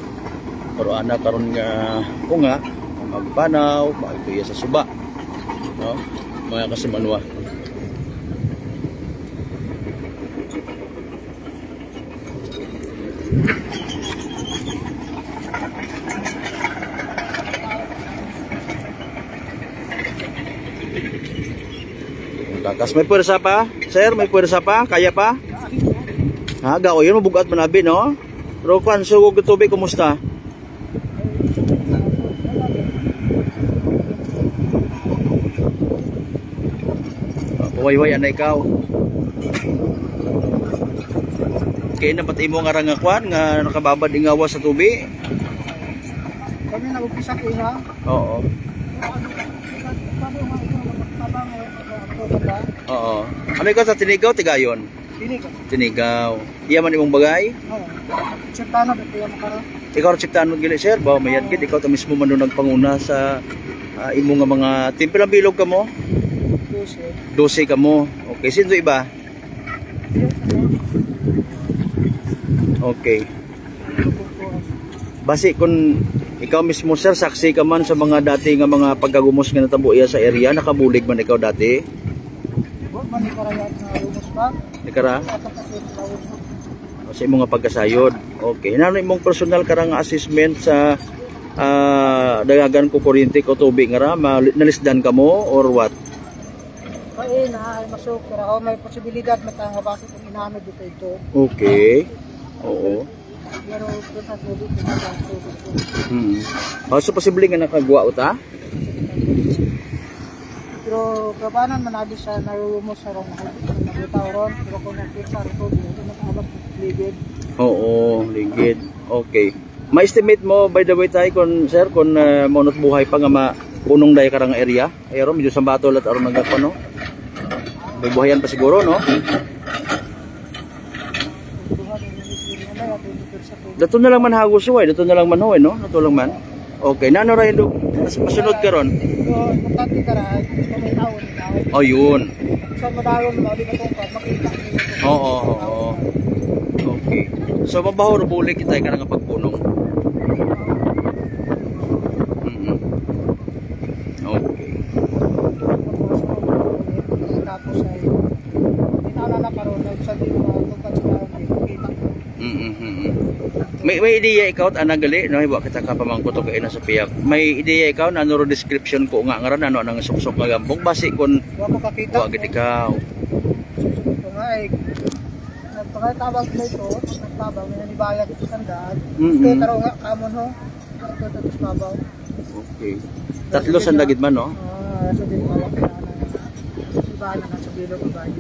pero ana karon nga unga magpanaw magtuya sa suba no mga kasimanwa. Lakas, may pwersa pa? Sir, may pwersa pa? Kaya pa? Ha, gao yun, mabugat manabi, no? Pero kwan, sugog ng tubig, kumusta? Puwayway, anay ikaw. Kaya na pati mo nga nga kwan, nga nakababad ingawa sa tubig? Kami nag-upisa ko na. Oo. Oo. Ano ikaw sa Tinigaw, Tigayon? Tinigaw. Tinigaw. Iya man imong bagay? Oo. Chiptano ba kaya makaro? Ikaw chiptano gili sir, ba mayad gid ikaw ta mismo man nagpanguna sa imong nga mga timpelang bilog kamo? 12 kamo. Okay, sino iba? Okay. Basi kun Ikaw mismo sir, saksi ka man sa mga dati nga mga pagkagumos nga natabo iya sa area, nakabulig man ikaw dati? Nikara? Sa imong nga pagkasayod. Okay. Hinano imong personal karang assessment sa dagagan ko kuryente ko tubig nga ra, nalisdan ka mo or what? Ay na ay masuk pero may posibilidad matangabasa kung inano dito ito. Okay. Oo. Pero sa tubig So posible nga nakagwa uta? pero kapanan manabi sa narumos sa ron nagitaw ron pero kung nakita ito dito nakabot ligid. Oo, ligid. Okay. Ma-estimate mo by the way tayo kung sir kung monot buhay pa nga mapunong daya karang area. Ayron medyo sambato lat aron nagapano. May buhayan pa siguro no? Dato na lang man hagos way, dato na lang man hoy no? Dato lang man. Okay, nano ra do masunod karon? Importante ka ra may taon. Oh, yun. Sa madayon mo di ba makita. Oo. Okay. So mabaho ro bulig kita karang nga pagpunong. Okay. Tapos ay inaalala karon sa dito tungkol sa kita. May ideya ikaw ana gali no iba kita ka pamangko to kay na sa piyak. May ideya ikaw na ano description ko nga ngaran ano nang suksok nga gampong base kon wa kakita. Wa gid ikaw. Ito nga ay nagpakatabang na ito, nagtabang na nibayag ito sandaan. Ito taro nga kamon ho. Ito tatos mabaw. Okay. Tatlo sandagid man no? So din mawak na ibahan na sa bilog ibahan.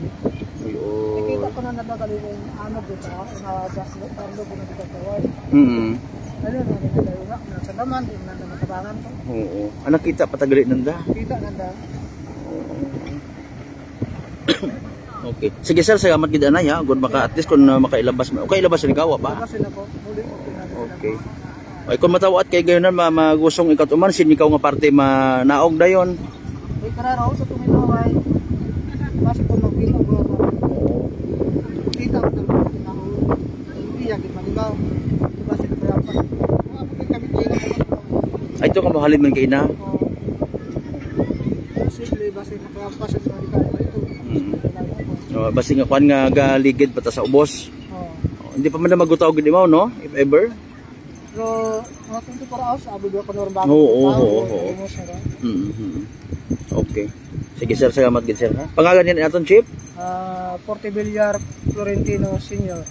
Kita ko na nadagali yung ano dito, na gas parlo ko na dito tawag. Ano na nagalayo nga sa naman din na matabangan ko. Oo. Ana kita patagali nanda. Kita nanda. Okay. Sige sir, salamat gid anay ha. Good maka at least kun makailabas mo. Okay, ilabas ni kawa pa. Okay. Ay kun matawat kay gayon na magusong ikaw tuman sin ikaw nga parte manaog dayon. Ay kararo sa tumilaway. Basi kun magpilo ko. Kita ko na hindi ya gid maligaw. Basi ko pa. Mga kami ay ito ka mahalin man kay na. Simple basi nakapasok sa dito. Basi nga kuan nga galigid pata sa ubos. Hindi pa man na magutaw gid mo no if ever. Pero mga 24 hours abi ko normal. Oo. Okay. Sige sir, salamat gid sir ha. Pangalan niya aton chief? Portivillar Florentino Senior.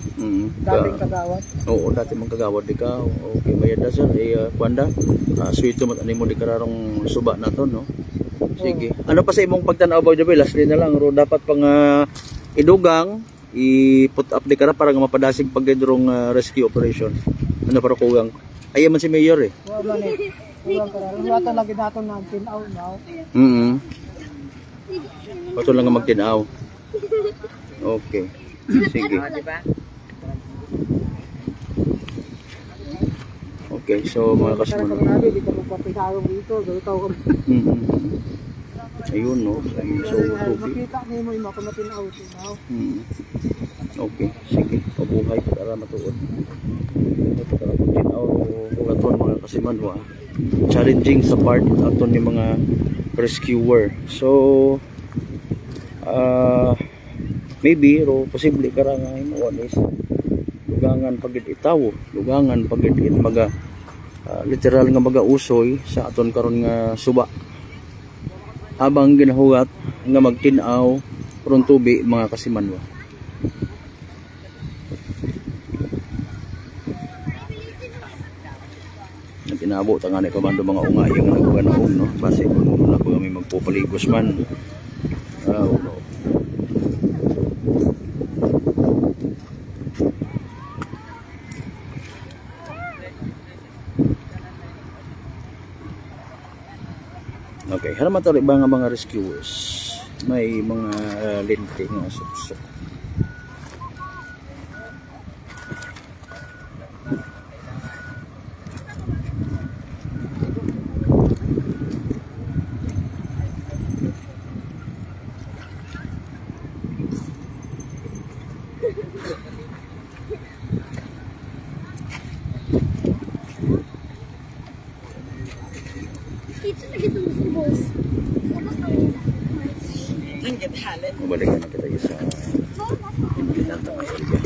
Dating kagawad. Oo, dati mong kagawad di ka. Okay, bayad na sir. Kuanda. Suwito mat ani mo di kararong suba naton no. Sige. Ano pa sa imong pagtanaw ba Jabel? Lastly na lang ro dapat pang idugang i-put up di kara para nga mapadasig pagdurong rescue operation. Ano para kugang? Ay man si Mayor eh. Wala ni. Wala kararo. Wala lagi naton ng tinaw now. Pato lang nga magtinaw. Okay. Sige. Okay, so mga kasunod. Hindi ka magpapitawag dito. Gawitaw ka. Ayun no. So, makita niyo mo yung makumatinaw. Okay, sige. Pabuhay para matuod. Para magtinaw kung aton mga kasimanwa. Challenging sa part aton ni mga rescuer. So, maybe ro posible karang imuon is lugangan pagid itaw, lugangan pagid maga literal nga maga usoy sa aton karon nga suba. Habang ginahugat nga magtinaw ron tubi mga kasimanwa. Nagtinabo ta nga ni komando mga ungay nga naguganaon no base kung na kami magpupaligos man. No. Okay, haraman tayo ba nga mga rescuers? May mga lente nga suksok. Mabalikan na kita sa pinantang area.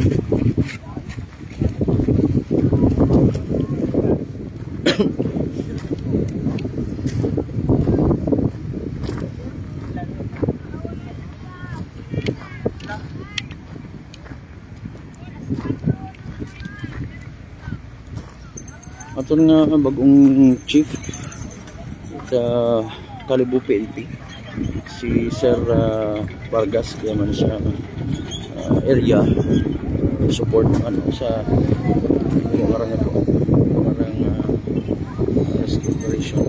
Aton nga bagong chief sa Kalibo PNP, si Sir Vargas, kaya man siya area support ano sa parang ito, parang rescue operation.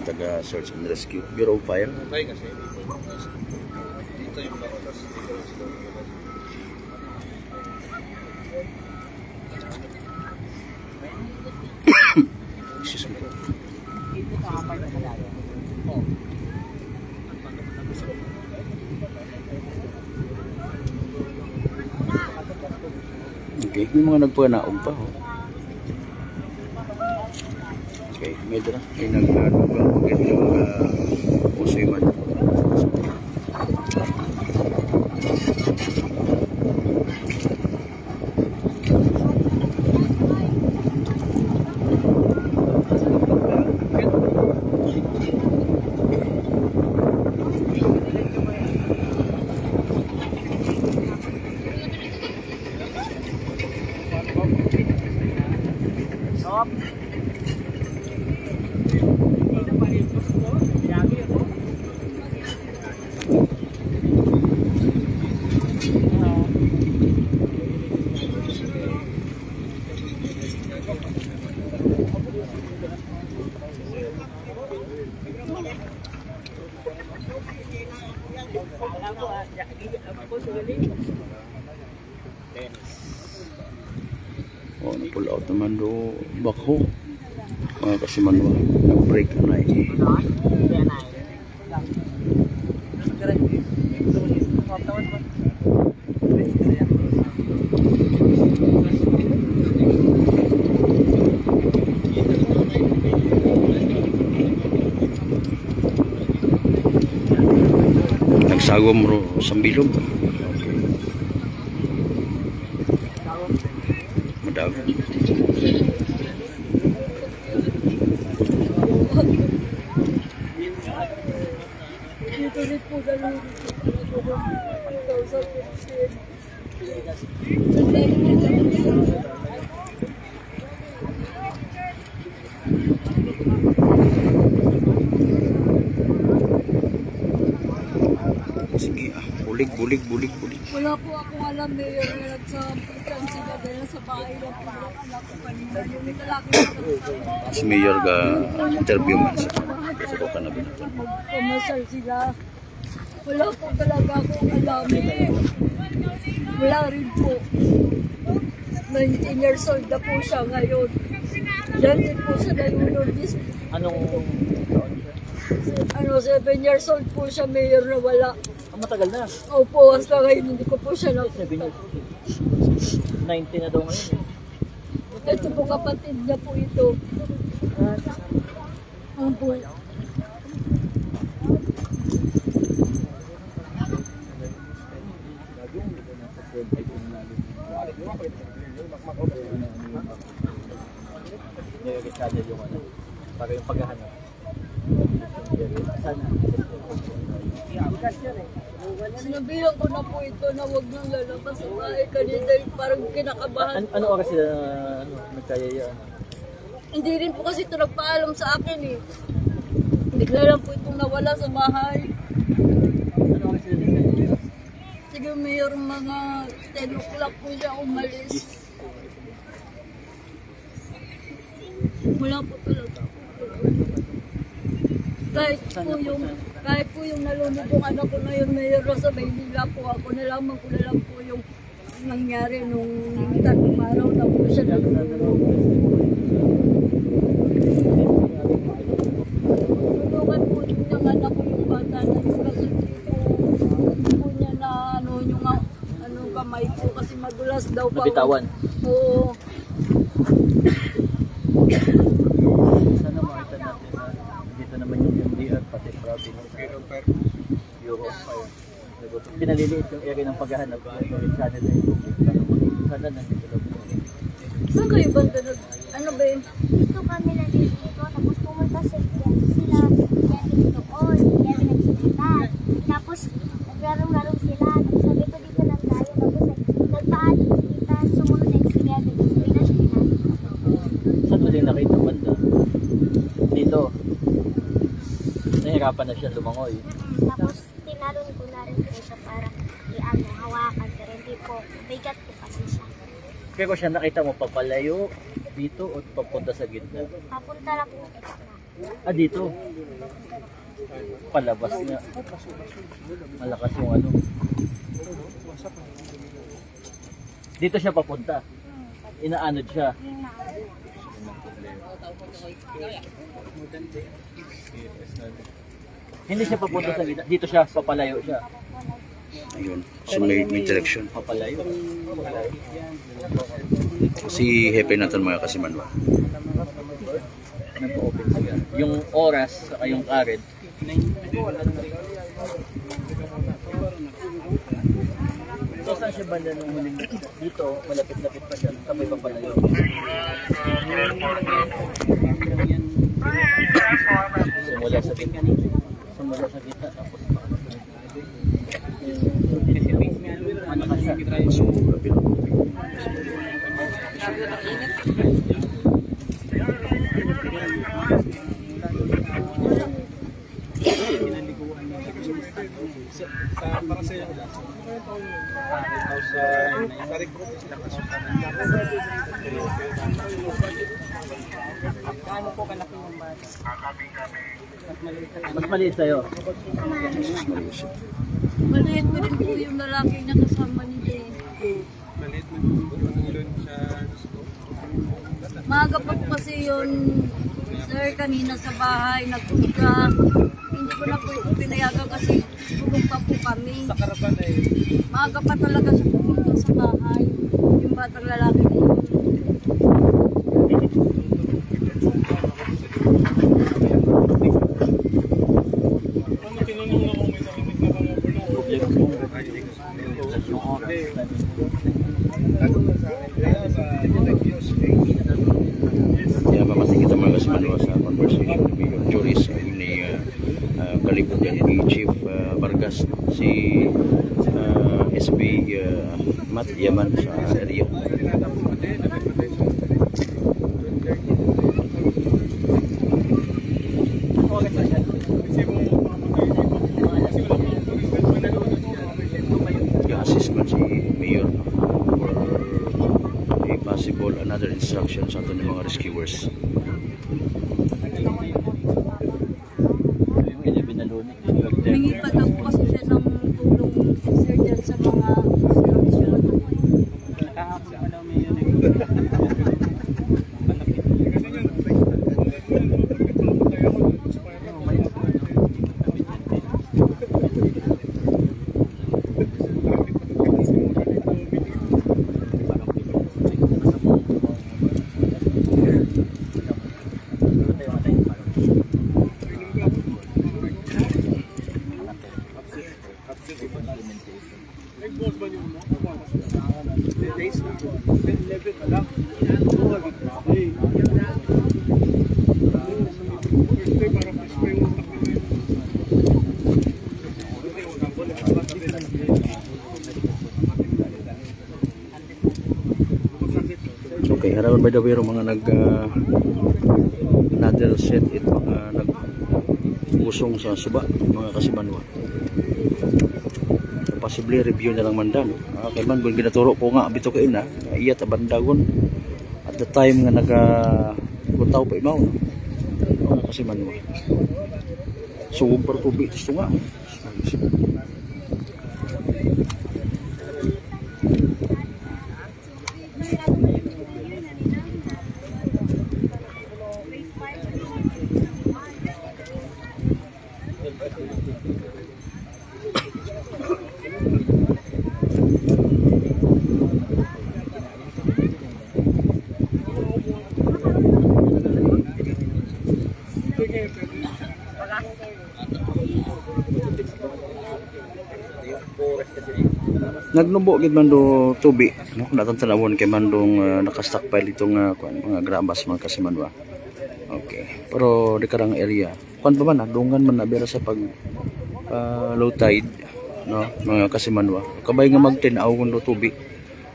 Taga Search and Rescue Bureau of Fire. Excuse me. Okay, may mga nagpanaog pa. Okay, medyo na. May nagpanaog yung pusoy man. Oh, na-pull out naman do bakho. Mga kasimanwa, nag-break na eh. Nagsagom ro sambilog. Madag. Sige bulig. Wala po akong alam, Mayor, na nagsampitan sila dahil sa bahay lang po ang anak ko kanina. Yung lalaki na Si Mayor ga interview man siya. Kasi ko ka na binatan. magpamasal sila. Wala po talaga akong alam. Wala rin po. 19 years old na po siya ngayon. Yan din po siya nalulod. Anong 7 years old po siya, Mayor, na wala. matagal na? Opo, hasta ngayon hindi ko po siya 7 years old. 19 na daw ngayon eh. Ito po kapatid niya po ito. Ang po. Nagkakasya yung ano, para yung paghahanap. Sana. Sinabihan ko na po ito na huwag nang lalabas sa bahay kanina dahil parang kinakabahan. Ano oras sila nagkayayaan? Hindi rin po kasi ito nagpaalam sa akin eh. Bigla lang po itong nawala sa bahay. Ano oras sila nagkayayaan? Sige, Mayor, mga 10 o'clock po siya umalis. Wala po talaga. Kahit po yung nalunod yung anak ko na yun, Mayor, sa Maynila po ako, nalaman ko na lang po yung nangyari nung 3 araw na po siya nalunod. bitawan. Oo. Sana makita natin na dito naman yung MDR pati province. Europe. Pinaliliit yung area ng paghahanap ng channel na ito. Sana nandito lang. Saan kayo ba? Ano ba yun? Dito kami nandito, tapos pumunta sila doon, kaya nagsikitan. Tapos naglarong-larong sila, tapos sabi ko dito lang tayo, tapos nagpaan-sikitan, sumunod na yung sila, tapos pinasikitan. Saan mo din nakita banda? Dito. Nahirapan na siya lumangoy. Tapos tinalon ko na rin po siya para hawakan, pero hindi po, bigat po kasi siya. Pero siya nakita mo papalayo dito o papunta sa gitna? Papunta lang po kita na. Ah, dito. Palabas nga. Malakas yung ano. Dito siya papunta. Inaanod siya. Hindi siya papunta sa gitna. Dito siya, papalayo siya. Ayun. So may direction. Papalayo. Si Hepe natin mga kasimanwa. Nag-open siya. Yung oras sa yung current. So saan siya banda nung huling dito? Malapit-lapit pa siya. Sabay papalayo. Sumula sa gitna. Sumula sa gitna. Tapos ano ka siya? Para sa iyo sa recruit sila Kaano po kalaki yung bata? Mas maliit sa'yo. Maliit mo din po yung lalaki na kasama ni Jay. Maliit mo doon sa Maaga pa po kasi yun, sir, kanina sa bahay, nagpunta. Hindi ko na po ito pinayagan kasi tulong pa po kami. sa karaban ay Maaga pa talaga siya pumunta sa bahay. Yung batang lalaki na yun. Kaya mamati kita mga kasimanwa sa conversation ni Joris ni Kalibugan ni Chief Vargas si SB Mat Yaman sa area. I-assist man si Mayor for a possible another instruction sa ato ng mga rescuers. Hingi pa daw po kasi siya ng tulong, sir, dyan sa mga construction. Okay, harapan by the way mga another set it mga nag-usong sa suba mga kasimanwa. So, possibly review na lang mandan. Kay man kung ginaturo ko nga bito kain na iyat abandagon at the time nga nagkutaw pa imaw mga kasimanwa. Sugog par tubig gusto nga. Nagnubo gid man do tubi, no? Natong tanawon kay mandong naka-stockpile itong mga grabas mga kasimanwa. Okay. Pero di karang area. Kuan pa man dungan man na bira sa pag low tide, no? Mga kasimanwa. Kabay nga mag-10 kun do tubi.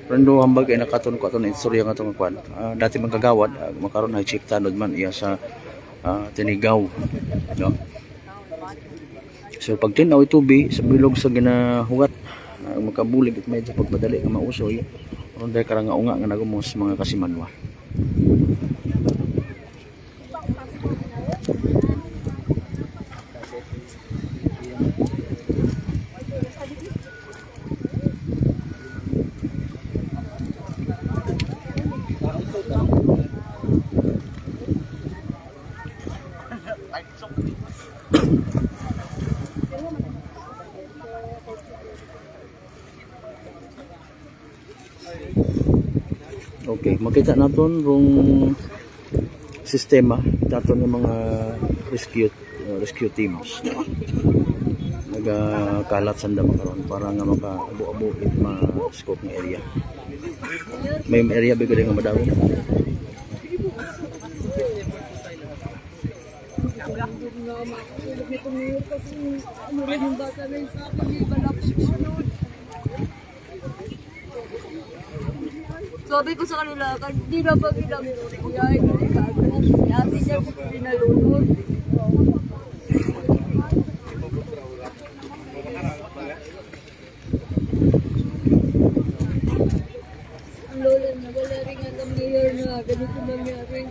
Rando hambag ay nakaton ko aton istorya nga tong kuan. Dati man kagawad, makaron ay chief tanod man iya sa Tinigaw, no? So pag tinaw tubi sa bilog sa ginahugat, makabulig at medyo pagmadali ka mausoy, aron dai karang nga nga nagumos mga kasimanwa. Okay, makita naton rong sistema daton ng mga rescue teams. Nagakalat sanda makaron para nga makaabo-abo it ma-scope ng area. May area bigay nga madaw. Sabi ko sa kanila, hindi na ba ginamiyay? Natin niya ko pinalunod. Ang lola na, wala rin nga ng mayor na ganito nangyari.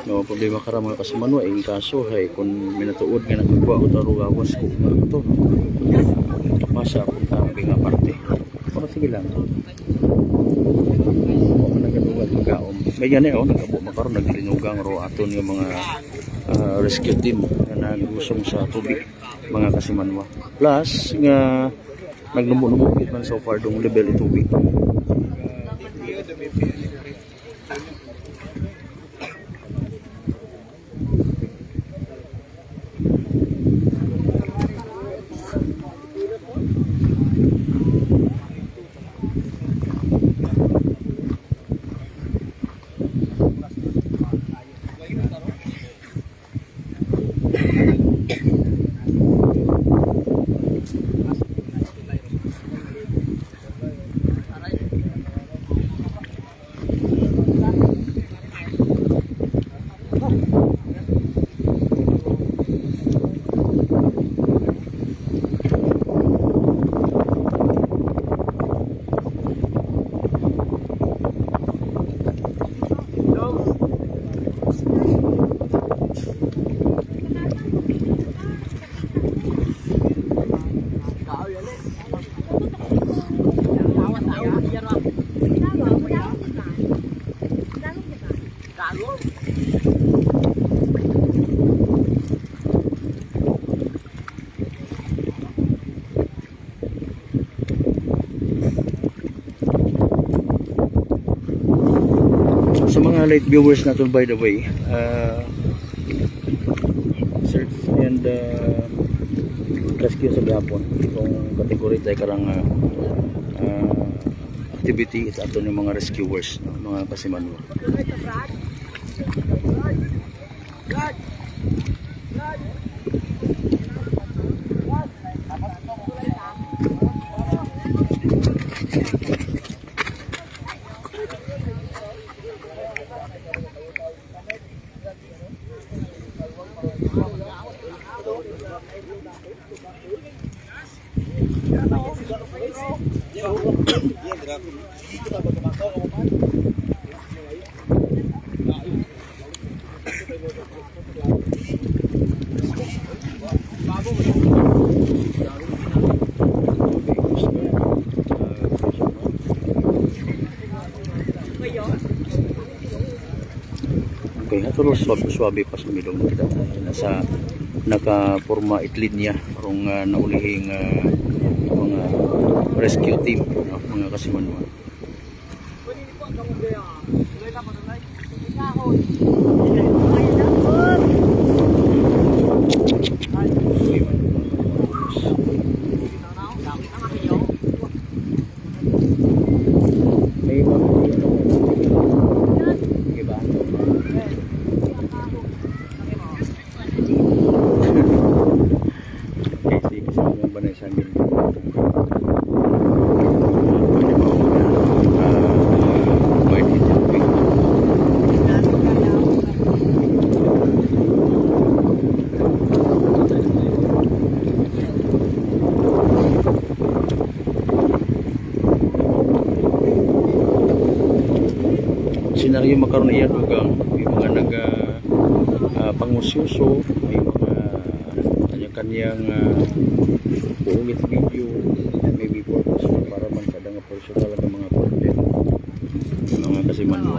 No problema kara mga kasimanwa ing kaso hay kun minatuod nga nagwa o taro gawas ko nga to masa kung tambi nga parte pero sige lang ko nagadugat magaom may yan nagabo makaron naglinugang ro aton yung mga rescue team na nagusong sa tubig mga kasimanwa plus nga nagnumbo-numbo man so far dong level tubig. Sa mga late viewers natin by the way, search and rescue sa gihapon itong kategory tayo karang activity ito ato ng mga rescuers, no? Mga kasimanwa. Okay, haturo suabe pa sa milong kita nasa nakaporma itlinya rong naulihing mga rescue team no, mga kasimanwa. Senaryo makaroon iya dugang may mga pangusyoso, may mga kanya-kanyang buungit video, may purpose para man kada nga personal ang mga content mga kasimanwa.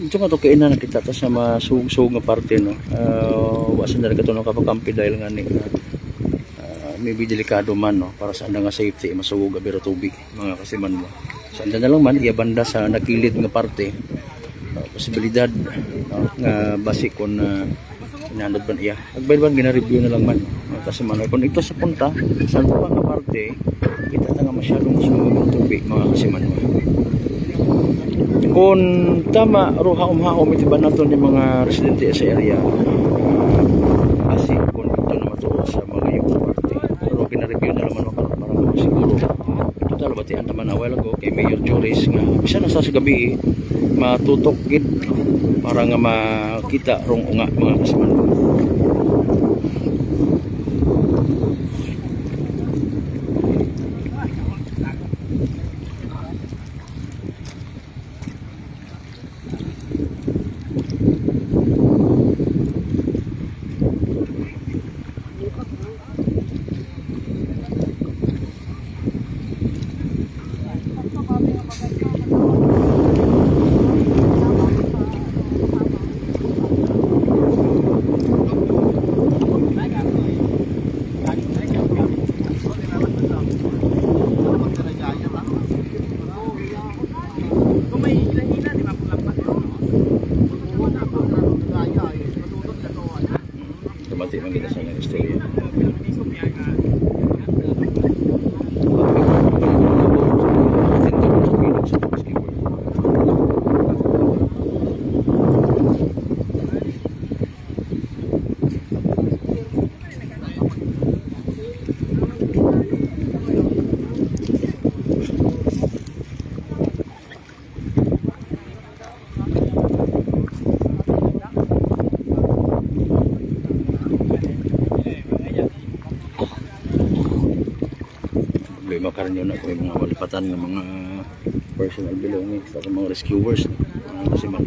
Ito nga ito kainan na kita sa masug-sug nga parte no. Wasan na rin ito ng kapakampi dahil nga maybe delikado man no para sa nga safety masugog abiro tubig mga kasiman mo. Sa anda na lang man iya banda sa nakilid nga parte posibilidad no, nga base kon inanod ban iya. Agbayban gina-review na lang man mga kasiman. Kung ito sa punta sa pa nga parte kita na nga masyadong masugog ang tubig mga kasiman mo. Kung tama haom-haom iti ba nato ni mga residente sa area kasi kung ito na matuwa sa mga yung party pero pinareview na naman para siguro ito tala batian naman a while ago kay Mayor Joris nga bisa na sa gabi matutok gid para nga makita rong unga mga kasiman. Mati man kita sa istorya. Makaroon yun ako yung mga malipatan ng mga personal belongings at mga rescuers kasi man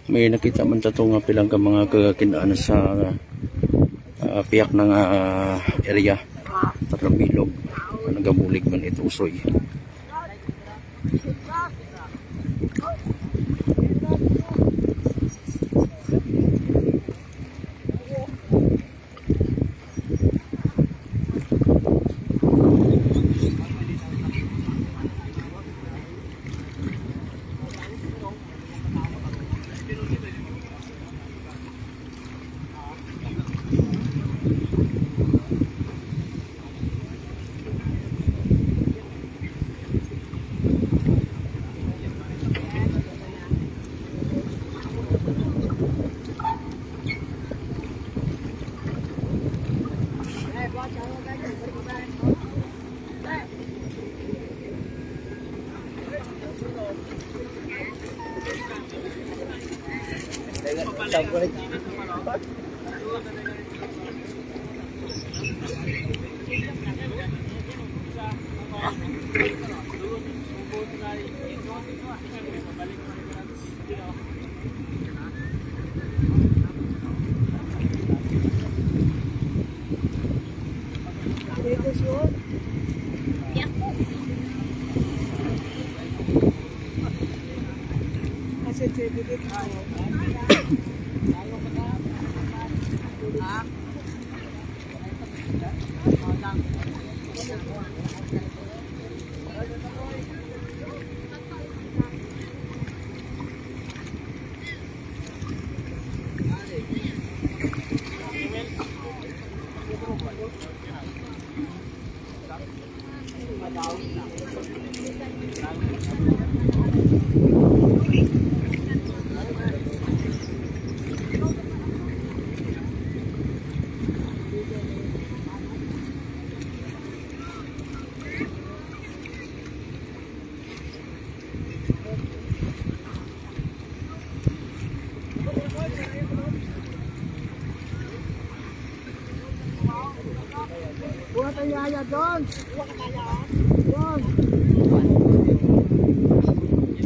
may nakita man tato nga pilang ka mga kakakinaan sa piyak ng area tatlong bilog nagabulig man ito usoy.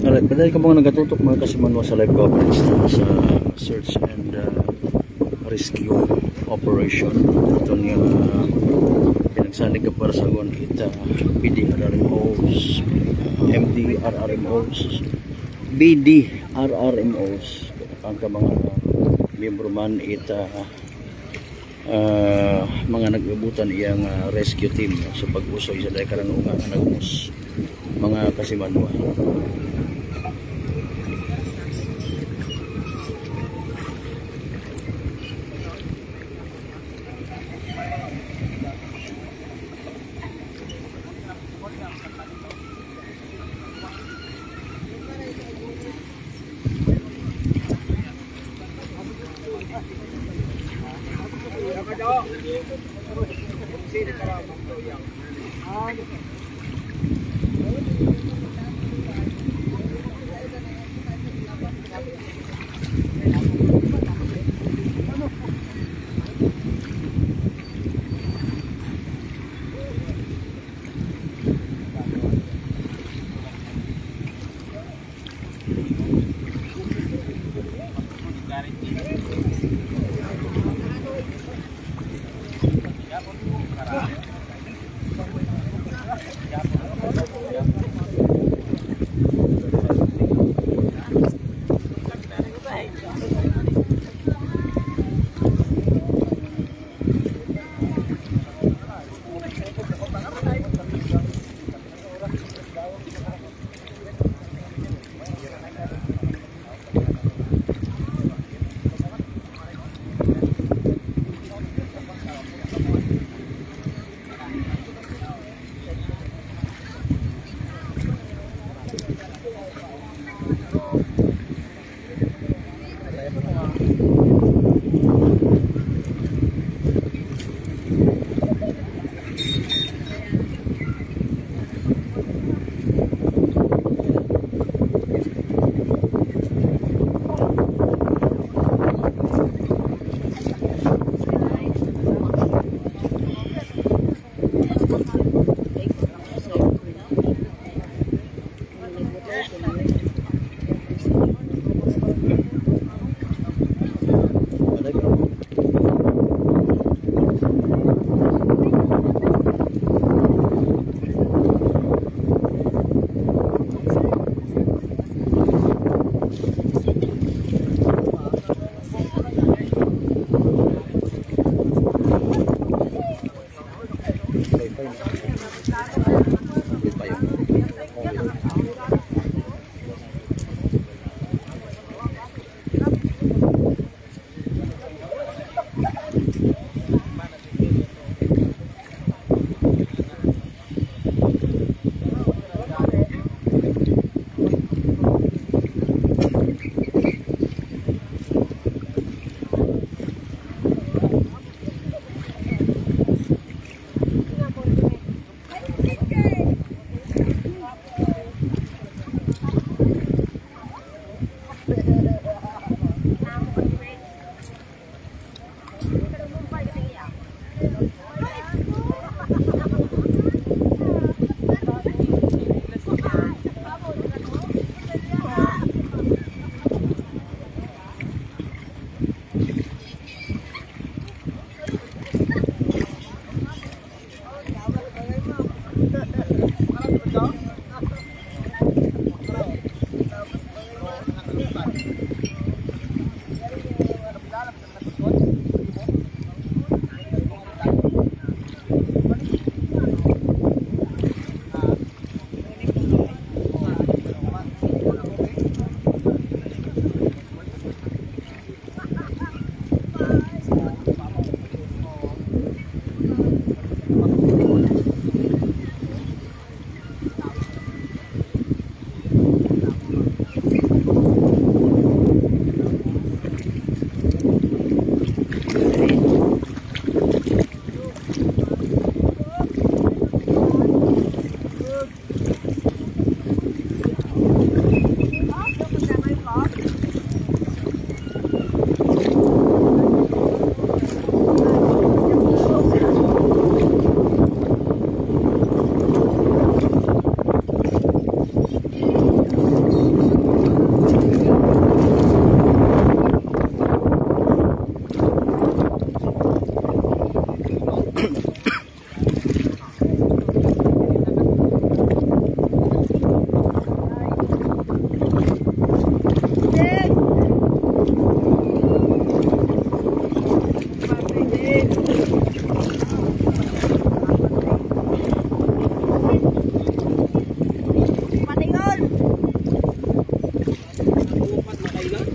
Alright, padahal ka mga nagatutok mga kasimanwa sa live coverage sa search and rescue operation. Ito nga pinagsanig ka para sa kita PDRRMOs, MDRRMOs, BDRRMOs, ang ka mga miyembro man ita mga nag-ubutan iyang rescue team sa pag-usoy sa dahil karanunga nga nagumos mga kasimanwa.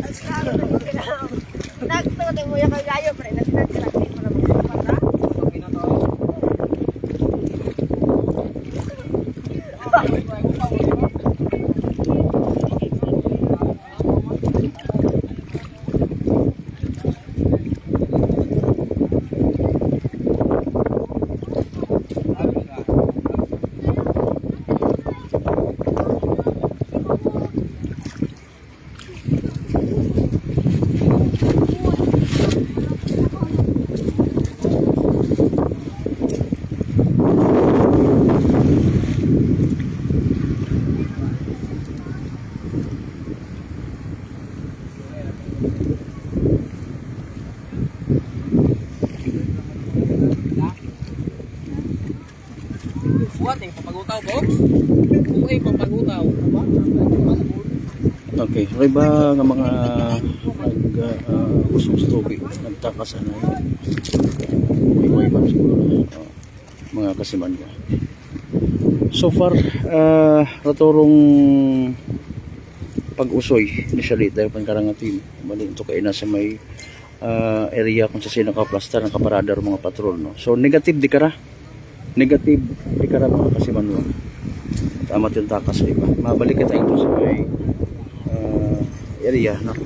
Nagtuloy mo yung kagayo, pre. Nagtuloy mo na mga Okay, ray ba nga mga usong sa tubig nagtakas ano may ba siguro mga kasiman ko. So far ratorong pag-usoy initially dahil pankarang team bali ito kay na sa may area kung sa sino ka-plaster ng kaparadar mga patrol no. So negative di kara mga kasiman mo. Tama yung takas diba? Mabalik kita ito sa may area no?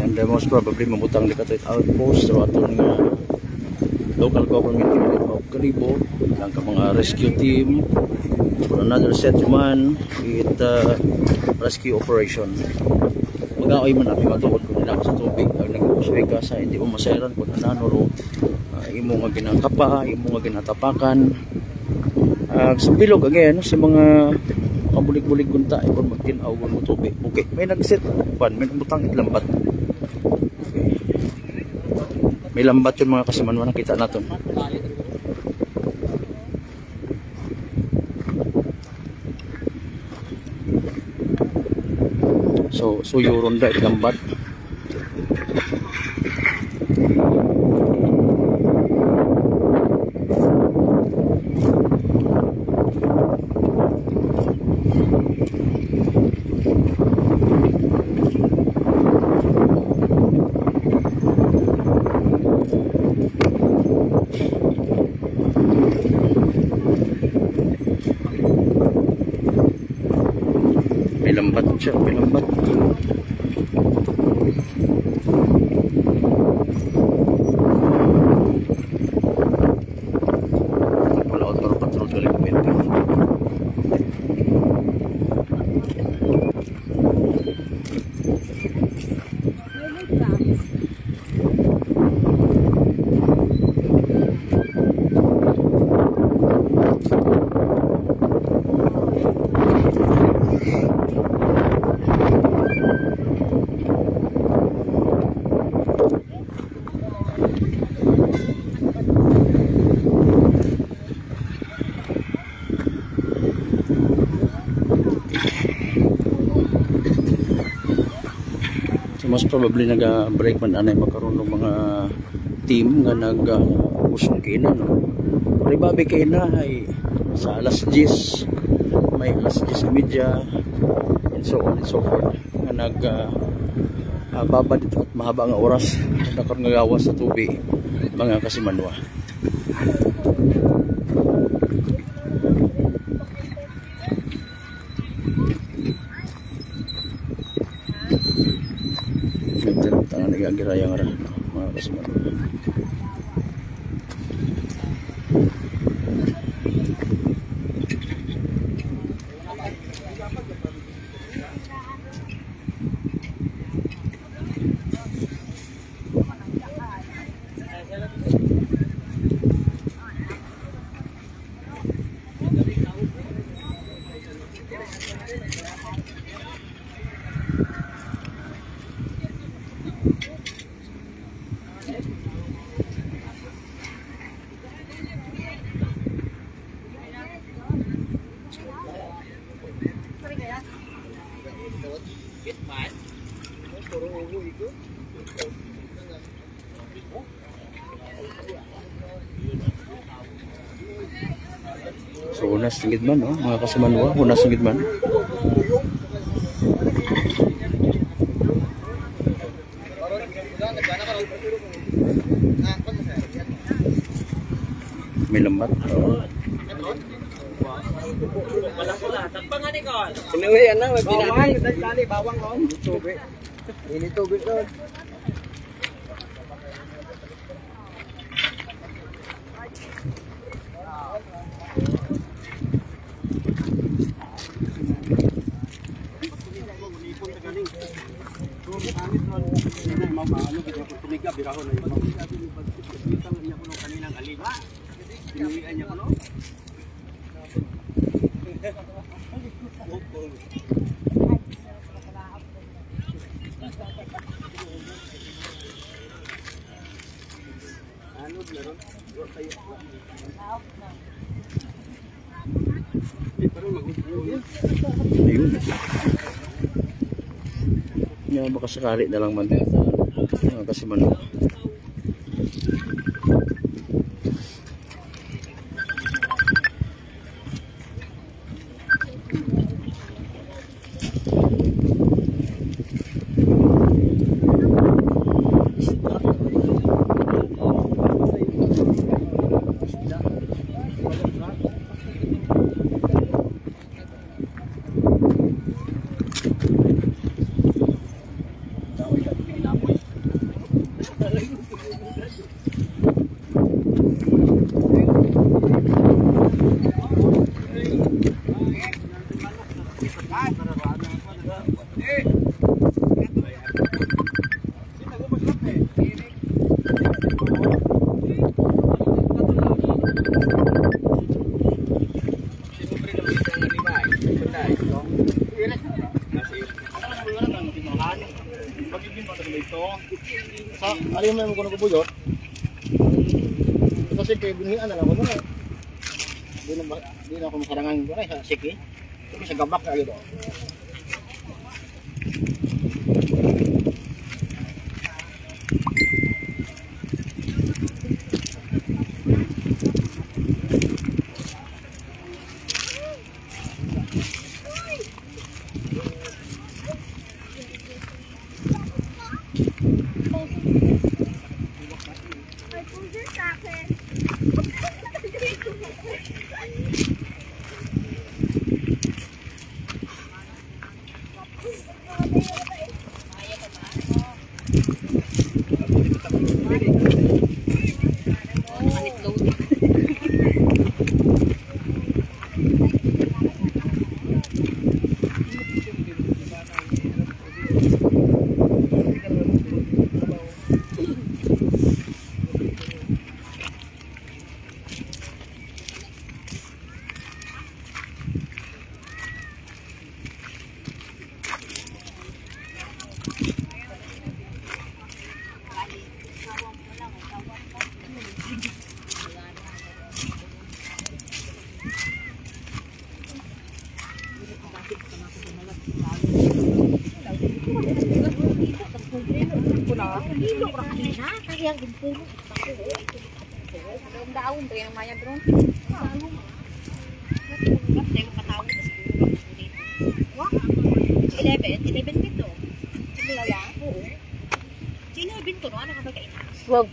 And most probably mamutang di ka ito outpost o atong local government unit of Kalibo lang ka mga rescue team for another settlement with rescue operation. Mag-aoy man natin matuod kung nila sa tubig pag nag-uusay ka sa hindi mo masairan kung nanano imo nga ginangkapa, imo nga ginatapakan sa bilog again sa mga kabulig-bulig gunta kung magtinaw ng tubig. Okay, may nag-set pan, may butang lambat. Okay. May lambat yung mga kasimanwa nakita natin. So yuron da lambat. May lambat siya, may lambat. Wala out para patrol galing PNP. Most probably nag-break man anay magkaroon ng mga team nga nag-usong kina no. Ribabi kina ay sa alas 10 may alas 10 media and so on and so forth nga babad at mahaba nga oras nagkaroon nga gawas sa tubig mga kasimanwa. Nagagiraya nga rin mga kasiman. So unas ng gidman no, mga kasimanwa, unas ng gidman. May lambat. Inuwi yan na, may pinamay. Dali, bawang ko. Tubig. Ini tubig doon. Ayun. Yan, baka sakali na lang man. Kasi man. Ayaw mo ko nagubuyot. Kasi kay bunian na lang ako na. Di na ako makarangan ko sa siki. Kasi sa gabak na dito.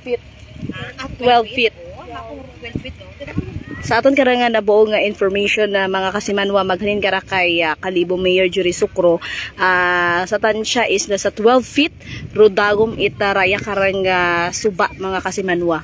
feet. 12 feet. Sa aton karangan na buo nga information na mga kasimanwa maghanin kara kay Kalibo Mayor Jury Sucro, sa tansya is nasa 12 feet rodagom itaraya karang suba mga kasimanwa.